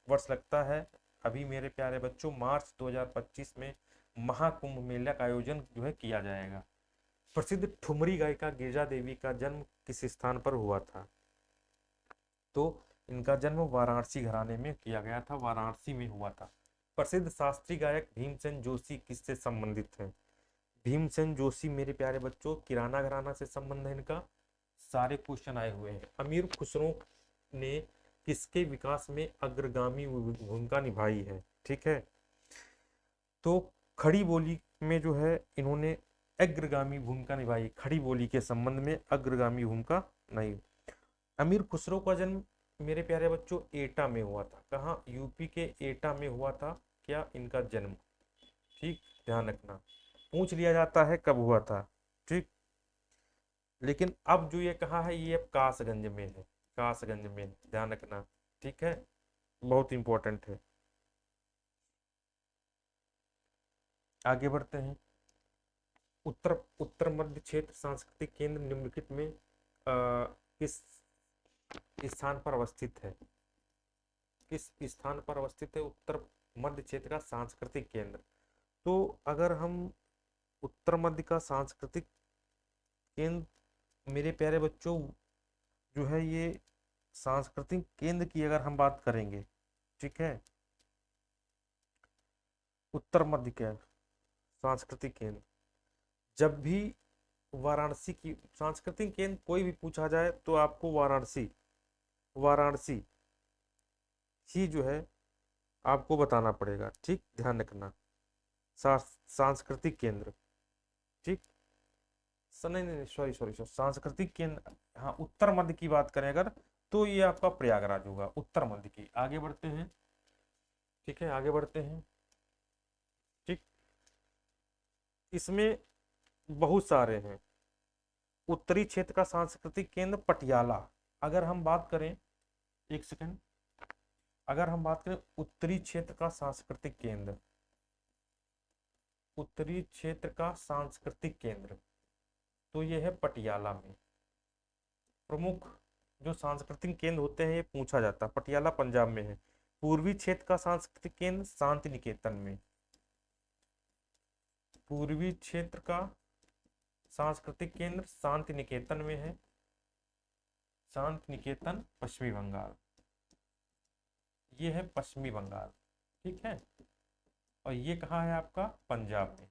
S1: वर्ष लगता है। अभी मेरे प्यारे बच्चों मार्च 2025 में महाकुंभ मेला का आयोजन जो है किया जाएगा। प्रसिद्ध ठुमरी गायिका गिरिजा देवी का जन्म किस स्थान पर हुआ था? तो इनका जन्म वाराणसी घराने में किया गया था, वाराणसी में हुआ था। प्रसिद्ध शास्त्रीय गायक भीमसेन जोशी किससे संबंधित है? भीमसेन जोशी मेरे प्यारे बच्चों किराना घराना से संबंध है इनका। सारे क्वेश्चन आए हुए हैं। अमीर खुसरो ने किसके विकास में अग्रगामी भूमिका निभाई है? ठीक है, तो खड़ी बोली में जो है इन्होंने अग्रगामी भूमिका निभाई। खड़ी बोली के संबंध में अग्रगामी भूमिका नहीं। अमीर खुसरो का जन्म मेरे प्यारे बच्चों एटा में हुआ था। कहाँ? यूपी के एटा में हुआ था क्या इनका जन्म? ठीक, ध्यान रखना, पूछ लिया जाता है कब हुआ था, ठीक। लेकिन अब जो ये कहा है ये अब कासगंज में है, कासगंज में, ध्यान रखना, ठीक है, बहुत इंपॉर्टेंट है। आगे बढ़ते हैं। उत्तर उत्तर मध्य क्षेत्र सांस्कृतिक केंद्र निम्नलिखित में किस स्थान पर अवस्थित है? किस स्थान पर अवस्थित है उत्तर मध्य क्षेत्र का सांस्कृतिक केंद्र? तो अगर हम उत्तर मध्य का सांस्कृतिक केंद्र, मेरे प्यारे बच्चों, जो है ये सांस्कृतिक केंद्र की अगर हम बात करेंगे, ठीक है, उत्तर मध्य के सांस्कृतिक केंद्र, जब भी वाराणसी की सांस्कृतिक केंद्र कोई भी पूछा जाए तो आपको वाराणसी वाराणसी ही जो है आपको बताना पड़ेगा। ठीक, ध्यान रखना। सांस्कृतिक केंद्र, ठीक, नहीं नहीं, सॉरी सॉरी सॉरी, सांस्कृतिक केंद्र, हाँ, उत्तर मध्य की बात करें अगर, तो ये आपका प्रयागराज होगा उत्तर मध्य की। आगे बढ़ते हैं, ठीक है, आगे बढ़ते हैं। ठीक, इसमें बहुत सारे हैं। उत्तरी क्षेत्र का सांस्कृतिक केंद्र पटियाला। अगर हम बात करें, एक सेकंड, अगर हम बात करें उत्तरी क्षेत्र का सांस्कृतिक केंद्र, उत्तरी क्षेत्र का सांस्कृतिक केंद्र, तो ये है पटियाला में। प्रमुख जो सांस्कृतिक केंद्र होते हैं ये पूछा जाता है, पटियाला पंजाब में है। पूर्वी क्षेत्र का सांस्कृतिक केंद्र शांति निकेतन में। पूर्वी क्षेत्र का सांस्कृतिक केंद्र शांति निकेतन में है। शांति निकेतन पश्चिमी बंगाल, ये है पश्चिमी बंगाल, ठीक है। और ये कहाँ है आपका? पंजाब में।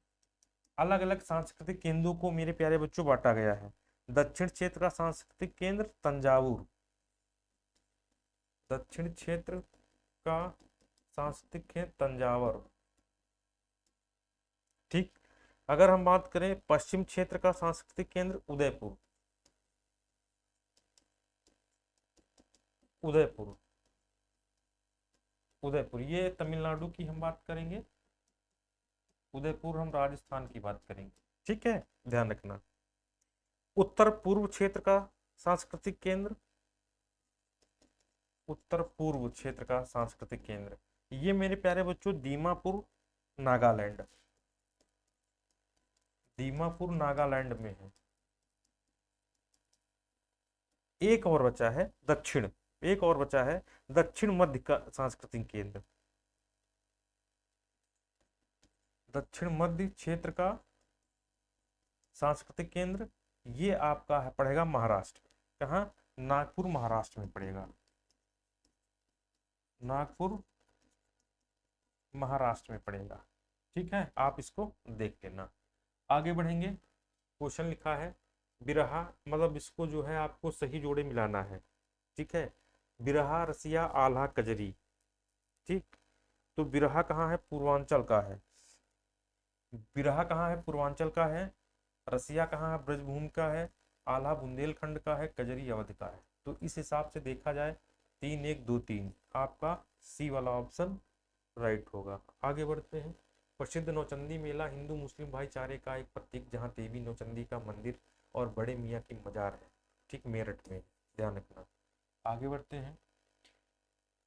S1: अलग अलग सांस्कृतिक केंद्रों को मेरे प्यारे बच्चों बांटा गया है। दक्षिण क्षेत्र का सांस्कृतिक केंद्र तंजावुर। दक्षिण क्षेत्र का सांस्कृतिक केंद्र तंजावर, ठीक। अगर हम बात करें पश्चिम क्षेत्र का सांस्कृतिक केंद्र उदयपुर। उदयपुर, उदयपुर ये तमिलनाडु की हम बात करेंगे। उदयपुर हम राजस्थान की बात करेंगे, ठीक है, ध्यान रखना। उत्तर पूर्व क्षेत्र का सांस्कृतिक केंद्र, उत्तर पूर्व क्षेत्र का सांस्कृतिक केंद्र, ये मेरे प्यारे बच्चों दीमापुर नागालैंड, दीमापुर नागालैंड में है। एक और बचा है दक्षिण, एक और बचा है दक्षिण मध्य का सांस्कृतिक केंद्र। दक्षिण मध्य क्षेत्र का सांस्कृतिक केंद्र, ये आपका है पड़ेगा महाराष्ट्र। कहाँ? नागपुर महाराष्ट्र में पड़ेगा। नागपुर महाराष्ट्र में पड़ेगा, ठीक है, आप इसको देख लेना। आगे बढ़ेंगे। क्वेश्चन लिखा है बिरहा, मतलब इसको जो है आपको सही जोड़े मिलाना है, ठीक है। बिरहा, रसिया, आल्हा, कजरी, ठीक। तो बिरहा कहाँ है? पूर्वांचल का है। बिरहा कहाँ है? पूर्वांचल का है। रसिया कहाँ है? ब्रजभूमि का है। आल्हा बुंदेलखंड का है। कजरी अवध का है। तो इस हिसाब से देखा जाए 3 1 2 3, आपका सी वाला ऑप्शन राइट होगा। आगे बढ़ते हैं। प्रसिद्ध नौचंदी मेला हिंदू मुस्लिम भाईचारे का एक प्रतीक, जहाँ देवी नौचंदी का मंदिर और बड़े मियाँ की मजार है, ठीक, मेरठ में, ध्यान रखना। आगे बढ़ते हैं।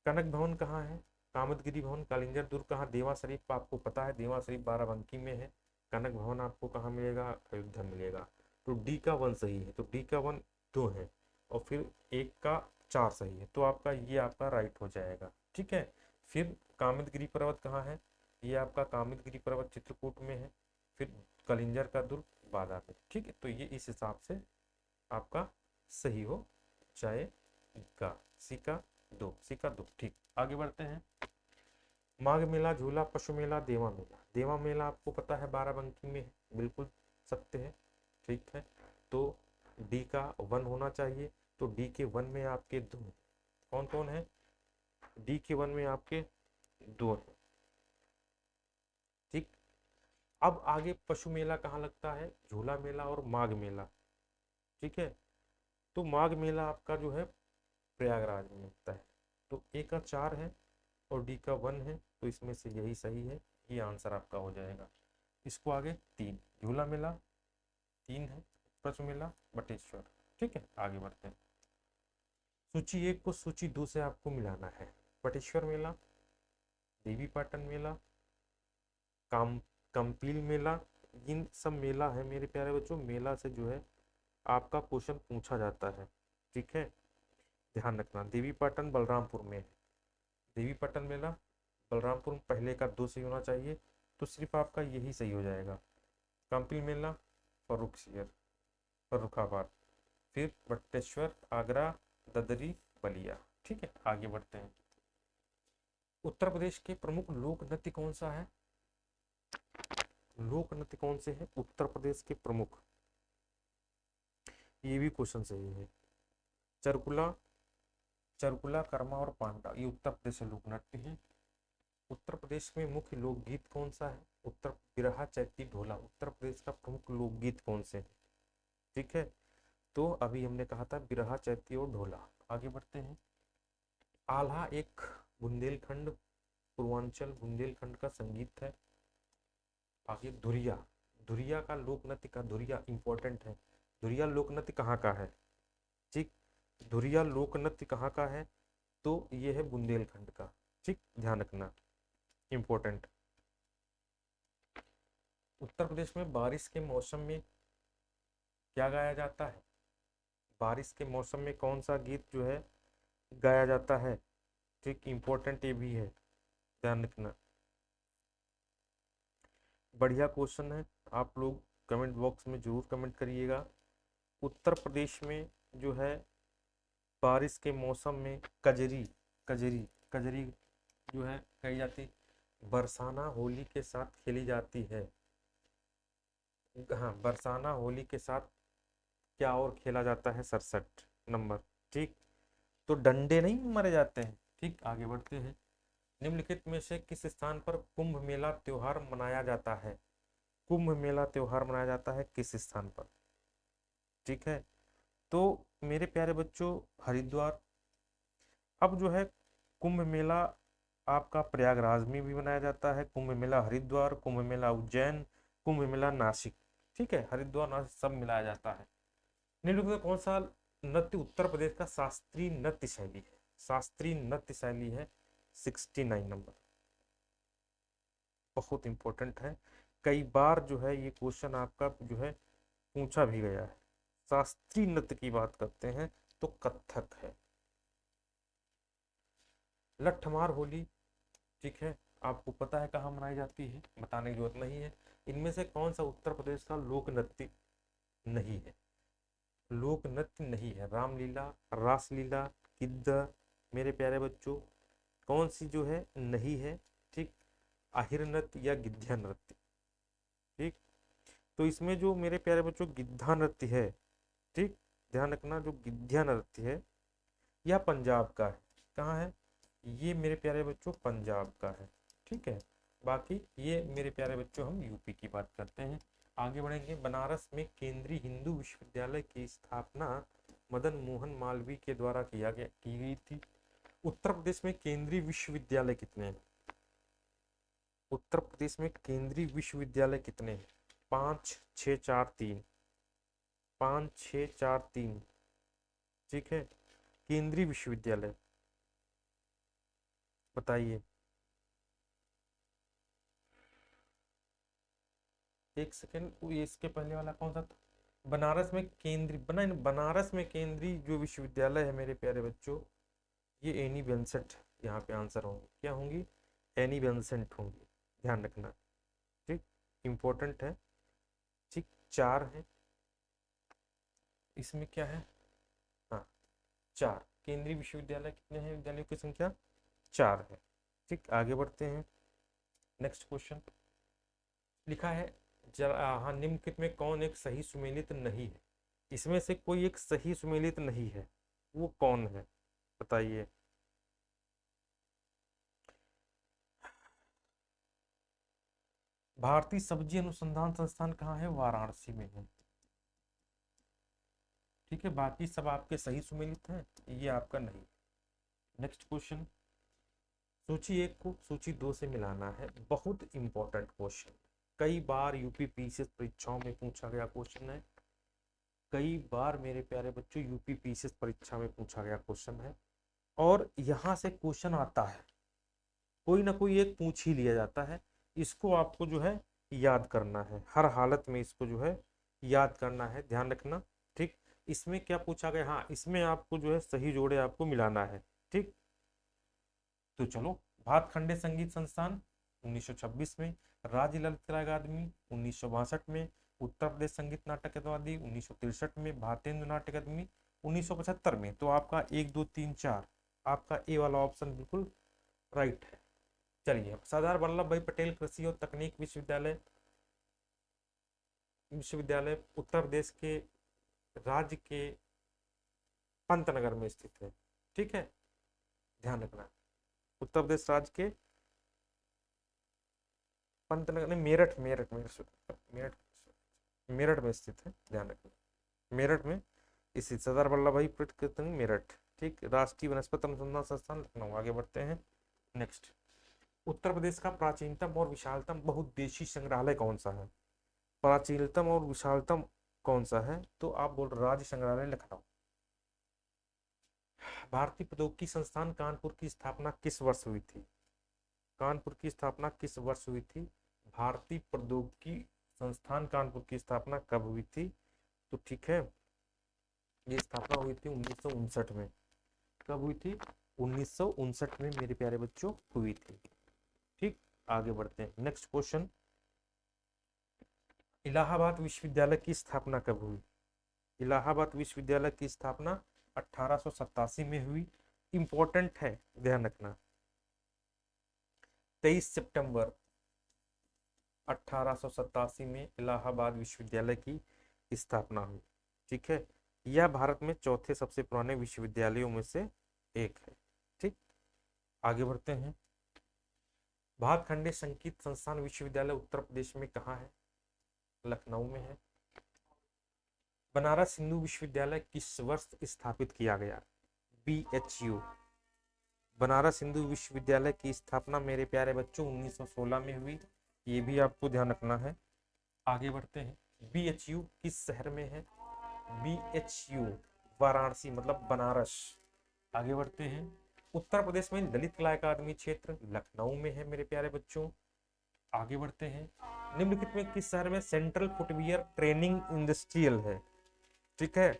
S1: कनक भवन कहाँ है? कामतगिरी भवन, कालिंजर दुर्ग कहाँ? देवा शरीफ आपको पता है, देवा शरीफ बाराबंकी में है। कनक भवन आपको कहाँ मिलेगा? अयोध्या मिलेगा। तो डी का 1 सही है, तो डी का 1 2 है, और फिर 1 का 4 सही है, तो आपका ये आपका राइट हो जाएगा, ठीक है। फिर कामतगिरी पर्वत कहाँ है? ये आपका कामतगिरी पर्वत चित्रकूट में है। फिर कलिंजर का दुर्ग बादा में, ठीक है। तो ये इस हिसाब से आपका सही हो जाएगा। सी का 2, सी का 2, ठीक। आगे बढ़ते हैं। माघ मेला, झूला, पशु मेला, देवा मेला। देवा मेला आपको पता है बाराबंकी में है, बिल्कुल सत्य है, ठीक है। तो डी का 1 होना चाहिए। तो डी के 1 में आपके 2 कौन कौन है? डी के 1 में आपके 2 है, ठीक। अब आगे पशु मेला कहाँ लगता है? झूला मेला और माघ मेला, ठीक है। तो माघ मेला आपका जो है प्रयागराज में लगता है। तो ए का 4 है और डी का 1 है, तो इसमें से यही सही है, ये आंसर आपका हो जाएगा। इसको आगे 3 झूला मेला 3 है, पशु मेला बटेश्वर, ठीक है। आगे बढ़ते हैं। सूची 1 को सूची 2 से आपको मिलाना है। बटेश्वर मेला, देवी पाटन मेला, कंपील मेला, इन सब मेला है मेरे प्यारे बच्चों। मेला से जो है आपका क्वेश्चन पूछा जाता है, ठीक है। ध्यान रखना, देवीपाटन बलरामपुर में है। देवीपाटन मेला बलरामपुर, पहले का 2 सही होना चाहिए, तो सिर्फ आपका यही सही हो जाएगा। काम्पिल मेला फर्रुखसियर, फर्रुखाबाद, फिर बट्टेश्वर आगरा, ददरी बलिया। ठीक है, आगे बढ़ते हैं। उत्तर प्रदेश के प्रमुख लोक नृत्य कौन सा है? लोक नृत्य कौन से है उत्तर प्रदेश के प्रमुख? ये भी क्वेश्चन सही है। चरकुला, चरकुला, कर्मा और पांडा, ये उत्तर प्रदेश के लोक नृत्य है। उत्तर प्रदेश में मुख्य लोकगीत कौन सा है? उत्तर बिरहा, चैती, ढोला, उत्तर प्रदेश का प्रमुख लोकगीत कौन से है? ठीक है, तो अभी हमने कहा था बिरहा, चैती और ढोला। आगे बढ़ते हैं। आल्हा एक बुंदेलखंड, पूर्वांचल बुंदेलखंड का संगीत है। आगे धुरिया, धुरिया का लोक नृत्य का, धुरिया इंपॉर्टेंट है, धुरिया लोक नृत्य कहाँ का है? ठीक, धुरिया लोक नृत्य कहाँ का है? तो ये है बुंदेलखंड का। ठीक, ध्यान रखना, इंपॉर्टेंट। उत्तर प्रदेश में बारिश के मौसम में क्या गाया जाता है? बारिश के मौसम में कौन सा गीत जो है गाया जाता है? ठीक, इंपॉर्टेंट ये भी है, ध्यान रखना। बढ़िया क्वेश्चन है, आप लोग कमेंट बॉक्स में जरूर कमेंट करिएगा। उत्तर प्रदेश में जो है बारिश के मौसम में कजरी, कजरी, कजरी जो है कही जाती, बरसाना होली के साथ खेली जाती है। हाँ, बरसाना होली के साथ क्या और खेला जाता है? 67 नंबर। ठीक, तो डंडे नहीं मारे जाते हैं। ठीक, आगे बढ़ते हैं। निम्नलिखित में से किस स्थान पर कुंभ मेला त्योहार मनाया जाता है? कुंभ मेला त्योहार मनाया जाता है किस स्थान पर? ठीक है, तो मेरे प्यारे बच्चों, हरिद्वार। अब जो है कुंभ मेला आपका प्रयागराज में भी मनाया जाता है, कुंभ मेला हरिद्वार, कुंभ मेला उज्जैन, कुंभ मेला नासिक। ठीक है, हरिद्वार नासिक सब मिलाया जाता है। निम्नलिखित में कौन सा नृत्य उत्तर प्रदेश का शास्त्रीय नृत्य शैली है? शास्त्रीय नृत्य शैली है 69 नंबर। बहुत इंपॉर्टेंट है, कई बार जो है ये क्वेश्चन आपका जो है पूछा भी गया है। शास्त्रीय नृत्य की बात करते हैं तो कथक है। लट्ठमार होली, ठीक है, आपको पता है कहाँ मनाई जाती है, बताने की जरूरत नहीं है। इनमें से कौन सा उत्तर प्रदेश का लोक नृत्य नहीं है? लोक नृत्य नहीं है, रामलीला, रासलीला, गिद्ध। मेरे प्यारे बच्चों, कौन सी जो है नहीं है? ठीक, आहिर नृत्य या गिद्धा नृत्य। ठीक, तो इसमें जो मेरे प्यारे बच्चों गिद्धा नृत्य है, ठीक, ध्यान रखना, जो गिद्धा नृत्य है यह पंजाब का है। कहाँ है ये मेरे प्यारे बच्चों? पंजाब का है। ठीक है, बाकी ये मेरे प्यारे बच्चों हम यूपी की बात करते हैं। आगे बढ़ेंगे। बनारस में केंद्रीय हिंदू विश्वविद्यालय की स्थापना मदन मोहन मालवीय के द्वारा की गई थी। उत्तर प्रदेश में केंद्रीय विश्वविद्यालय कितने हैं? उत्तर प्रदेश में केंद्रीय विश्वविद्यालय कितने हैं? 5 6 4 3, 5 6 4 3। ठीक है, केंद्रीय विश्वविद्यालय बताइए। एक सेकेंड, ये इसके पहले वाला कौन सा था? बनारस में केंद्रीय बनारस में केंद्रीय जो विश्वविद्यालय है मेरे प्यारे बच्चों, ये एनी बेंसेंट यहाँ पे आंसर होंगे। क्या होंगी? एनी बेंसेंट होंगी, ध्यान रखना। ठीक, इंपॉर्टेंट है। ठीक, 4 है इसमें, क्या है? हाँ, 4 केंद्रीय विश्वविद्यालय कितने हैं? विद्यालयों की संख्या 4 है। ठीक, आगे बढ़ते हैं। नेक्स्ट क्वेश्चन लिखा है, हाँ, निम्नलिखित में कौन एक सही सुमेलित नहीं है? इसमें से कोई एक सही सुमेलित नहीं है, वो कौन है? बताइए। भारतीय सब्जी अनुसंधान संस्थान कहाँ है? वाराणसी में है। ठीक है, बाकी सब आपके सही सुमेलित हैं, ये आपका नहीं। नेक्स्ट क्वेश्चन, सूची 1 को सूची 2 से मिलाना है। बहुत इंपॉर्टेंट क्वेश्चन, कई बार यूपी पीसीएस परीक्षाओं में पूछा गया क्वेश्चन है। कई बार मेरे प्यारे बच्चों यूपी पीसीएस परीक्षा में पूछा गया क्वेश्चन है, और यहाँ से क्वेश्चन आता है, कोई ना कोई एक पूछ ही लिया जाता है। इसको आपको जो है याद करना है, हर हालत में इसको जो है याद करना है, ध्यान रखना। ठीक, इसमें क्या पूछा गया, हाँ इसमें आपको जो है सही जोड़े आपको मिलाना है। ठीक, तो चलो, भातखंडे संगीत संस्थान 1926 में, राज्य ललित कला अकादमी 1962 में, उत्तर प्रदेश संगीत नाटक अकादमी 1963 में, भारतेंदु नाट्य अकादमी 1975 में। तो आपका 1 2 3 4 आपका ए वाला ऑप्शन बिल्कुल राइट है। चलिए, सरदार वल्लभ भाई पटेल कृषि और तकनीक विश्वविद्यालय विश्वविद्यालय उत्तर प्रदेश के राज्य के पंतनगर में स्थित है। ठीक है, ध्यान रखना, उत्तर प्रदेश राज्य के पंतनगर नहीं, मेरठ मेरठ मेरठ मेरठ मेरठ में स्थित है, ध्यान रखना, मेरठ में स्थित सरदार वल्लभ भाई पटेल मेरठ। ठीक, राष्ट्रीय वनस्पति अनुसंधान संस्थान लखनऊ। आगे बढ़ते हैं नेक्स्ट। उत्तर प्रदेश का प्राचीनतम और विशालतम बहुउद्देशीय संग्रहालय कौन सा है? प्राचीनतम और विशालतम कौन सा है? तो आप बोल रहे राज्य संग्रहालय लखनऊ। भारतीय प्रौद्योगिकी संस्थान कानपुर की स्थापना किस वर्ष हुई थी? कानपुर की स्थापना किस वर्ष हुई थी? भारतीय प्रौद्योगिकी संस्थान कानपुर की स्थापना कब हुई थी? तो ठीक है, ये स्थापना हुई थी 1959 में। कब हुई थी? 1959 में मेरे प्यारे बच्चों हुई थी। ठीक, आगे बढ़ते हैं नेक्स्ट क्वेश्चन। इलाहाबाद विश्वविद्यालय की स्थापना कब हुई? इलाहाबाद विश्वविद्यालय की स्थापना 1887 में हुई। इंपॉर्टेंट है, ध्यान रखना, 23 सितंबर 1887 में इलाहाबाद विश्वविद्यालय की स्थापना हुई। ठीक है, यह भारत में चौथे सबसे पुराने विश्वविद्यालयों में से एक है। ठीक, आगे बढ़ते हैं। भातखंडे संगीत संस्थान विश्वविद्यालय उत्तर प्रदेश में कहाँ है? लखनऊ में है। बनारस हिंदू विश्वविद्यालय किस वर्ष स्थापित किया गया? BHU, बनारस हिंदू विश्वविद्यालय की स्थापना मेरे प्यारे बच्चों 1916 में हुई। ये भी आपको ध्यान रखना है। आगे बढ़ते हैं। BHU किस शहर में है? BHU वाराणसी मतलब बनारस। आगे बढ़ते हैं। उत्तर प्रदेश में ललित कला अकादमी क्षेत्र लखनऊ में है मेरे प्यारे बच्चों। आगे बढ़ते हैं। निम्नलिखित में किस शहर में सेंट्रल फुटवियर ट्रेनिंग इंडस्ट्रियल है? ठीक है,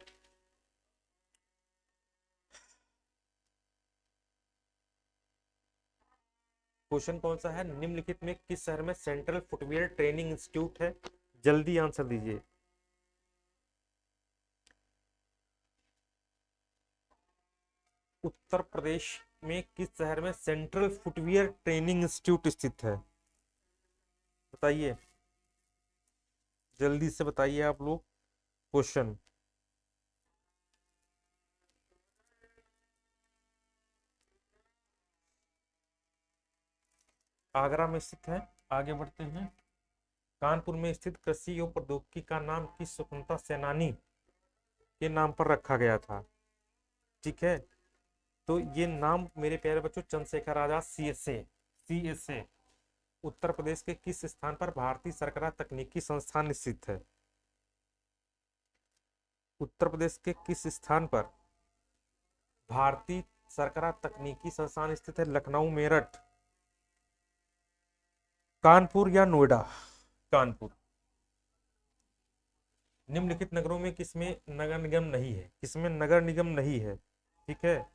S1: क्वेश्चन कौन सा है? निम्नलिखित में किस शहर में सेंट्रल फुटवियर ट्रेनिंग इंस्टीट्यूट है? जल्दी आंसर दीजिए। उत्तर प्रदेश में किस शहर में सेंट्रल फुटवियर ट्रेनिंग इंस्टीट्यूट स्थित है? बताइए, जल्दी से बताइए आप लोग क्वेश्चन। आगरा में स्थित है। आगे बढ़ते हैं। कानपुर में स्थित कृषि और प्रौद्योगिकी का नाम किस स्वतंत्रता सेनानी के नाम पर रखा गया था? ठीक है, तो ये नाम मेरे प्यारे बच्चों चंद्रशेखर आजाद CSA। उत्तर प्रदेश के किस स्थान पर भारतीय सरकार तकनीकी संस्थान स्थित है? उत्तर प्रदेश के किस स्थान पर भारतीय सरकार तकनीकी संस्थान स्थित है? लखनऊ, मेरठ, कानपुर या नोएडा? कानपुर। निम्नलिखित नगरों में किसमें नगर निगम नहीं है? किसमें नगर निगम नहीं है? ठीक है,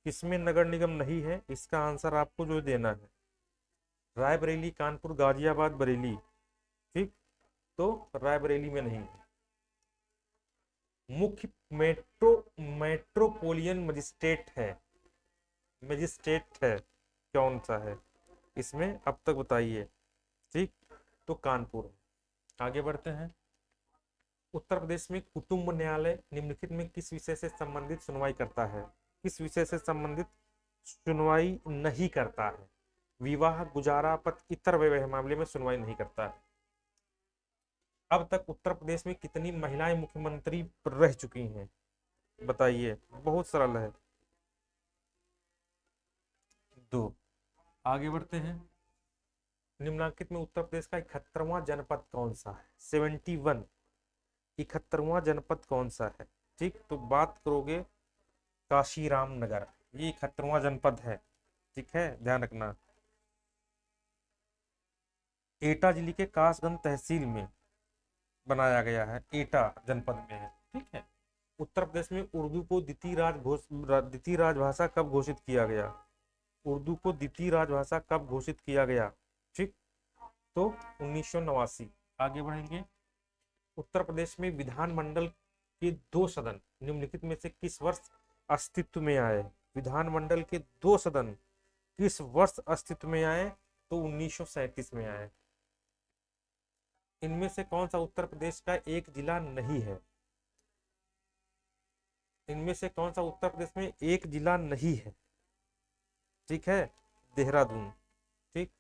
S1: किसमें नगर निगम नहीं है? इसका आंसर आपको जो देना है, रायबरेली, कानपुर, गाजियाबाद, बरेली। ठीक, तो रायबरेली में नहीं है। मुख्य मेट्रोपोलियन मजिस्ट्रेट है कौन सा है इसमें? अब तक बताइए। ठीक, तो कानपुर। आगे बढ़ते हैं। उत्तर प्रदेश में कुटुंब न्यायालय निम्नलिखित में किस विषय से संबंधित सुनवाई करता है? किस विषय से संबंधित सुनवाई नहीं करता है? विवाह, गुजारा, पति, इतर वैवाहिक मामले में सुनवाई नहीं करता है। अब तक उत्तर प्रदेश में कितनी महिलाएं मुख्यमंत्री रह चुकी हैं? बताइए, बहुत सरल है, 2। आगे बढ़ते हैं। निम्नलिखित में उत्तर प्रदेश का 71वां जनपद कौन सा है? 71, 71वां जनपद कौन सा है? ठीक, तो बात करोगे काशीराम नगर, ये 71वां जनपद है। ठीक है, ध्यान रखना। एटा जिले के कासगंज तहसील में बनाया गया है, एटा जनपद में है। ठीक है, उत्तर प्रदेश में उर्दू को द्वितीय राजभाषा कब घोषित किया गया? उर्दू को द्वितीय राजभाषा कब घोषित किया गया? ठीक, तो 1989। आगे बढ़ेंगे। उत्तर प्रदेश में विधानमंडल के 2 सदन निम्नलिखित में से किस वर्ष अस्तित्व में आए? विधानमंडल के 2 सदन किस वर्ष अस्तित्व में आए? तो 1937 में आए। इनमें से कौन सा उत्तर प्रदेश का एक जिला नहीं है? इनमें से कौन सा उत्तर प्रदेश में एक जिला नहीं है? ठीक है, देहरादून। ठीक,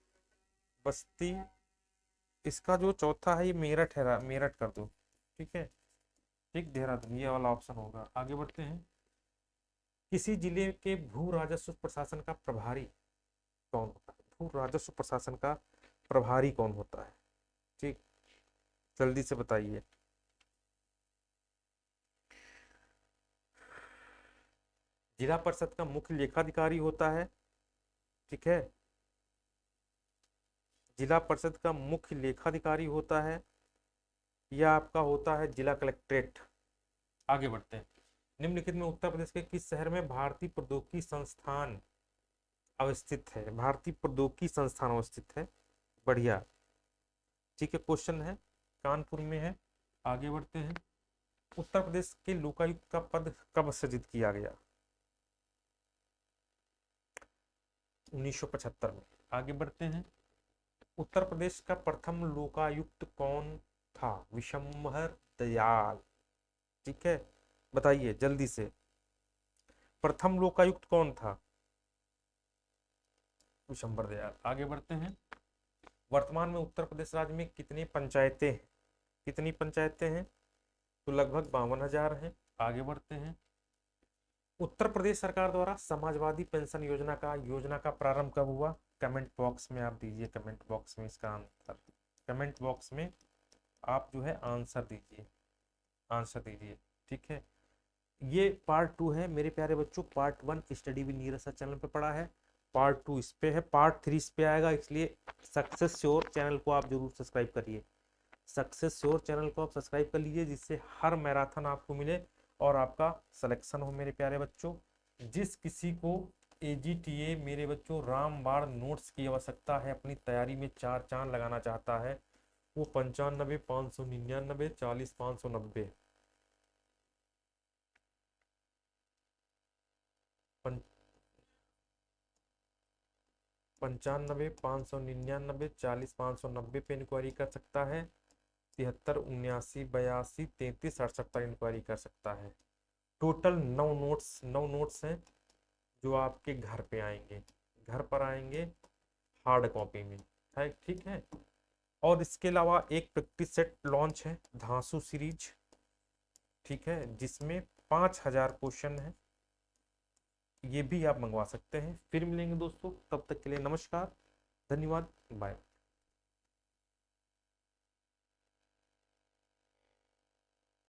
S1: बस्ती, इसका जो चौथा है ये मेरठ है, मेरठ कर दो। ठीक है, ठीक, देहरादून ये वाला ऑप्शन होगा। आगे बढ़ते हैं। किसी जिले के भू राजस्व प्रशासन का प्रभारी कौन होता है? भू राजस्व प्रशासन का प्रभारी कौन होता है? ठीक, जल्दी से बताइए। जिला परिषद का मुख्य लेखाधिकारी होता है। ठीक है, जिला परिषद का मुख्य लेखाधिकारी होता है, या आपका होता है जिला कलेक्ट्रेट। आगे बढ़ते हैं। निम्नलिखित में उत्तर प्रदेश के किस शहर में भारतीय प्रौद्योगिकी संस्थान अवस्थित है? भारतीय प्रौद्योगिकी संस्थान अवस्थित है। बढ़िया, ठीक है, क्वेश्चन है, कानपुर में है। आगे बढ़ते हैं। उत्तर प्रदेश के लोकायुक्त का पद कब सृजित किया गया? 1975 में। आगे बढ़ते हैं। उत्तर प्रदेश का प्रथम लोकायुक्त कौन था? विशंभर दयाल। ठीक है, बताइए जल्दी से, प्रथम लोकायुक्त कौन था? विशंभर दयाल। आगे बढ़ते हैं। वर्तमान में उत्तर प्रदेश राज्य में कितनी पंचायतें हैं? कितनी पंचायतें हैं? तो लगभग 52,000 हैं। आगे बढ़ते हैं। उत्तर प्रदेश सरकार द्वारा समाजवादी पेंशन योजना का प्रारंभ कब हुआ? कमेंट बॉक्स में आप दीजिए, कमेंट बॉक्स में इसका आंसर, कमेंट बॉक्स में आप जो है आंसर दीजिए, आंसर दीजिए। ठीक है, ये पार्ट 2 है मेरे प्यारे बच्चों। Part 1 study with Neeraj sir channel पे पढ़ा है, पार्ट 2 इस पे है, पार्ट 3 इस पे आएगा। इसलिए सक्सेस श्योर चैनल को आप जरूर सब्सक्राइब करिए। सक्सेस श्योर चैनल को आप सब्सक्राइब कर लीजिए, जिससे हर मैराथन आपको मिले और आपका सिलेक्शन हो मेरे प्यारे बच्चों। जिस किसी को AGTA मेरे बच्चों रामबाण नोट्स की आवश्यकता है, अपनी तैयारी में 4 चांद लगाना चाहता है, वो 95 599 40 590 95 599 40 590 पे इंक्वायरी कर सकता है। 73 79 82 33 68 पर इंक्वायरी कर सकता है। टोटल 9 नोट्स हैं जो आपके घर पे आएंगे, घर पर आएंगे हार्ड कॉपी में है। ठीक है, और इसके अलावा एक प्रैक्टिस सेट लॉन्च है, धांसू सीरीज। ठीक है, जिसमें 5000 क्वेश्चन है, ये भी आप मंगवा सकते हैं। फिर मिलेंगे दोस्तों, तब तक के लिए नमस्कार, धन्यवाद, बाय।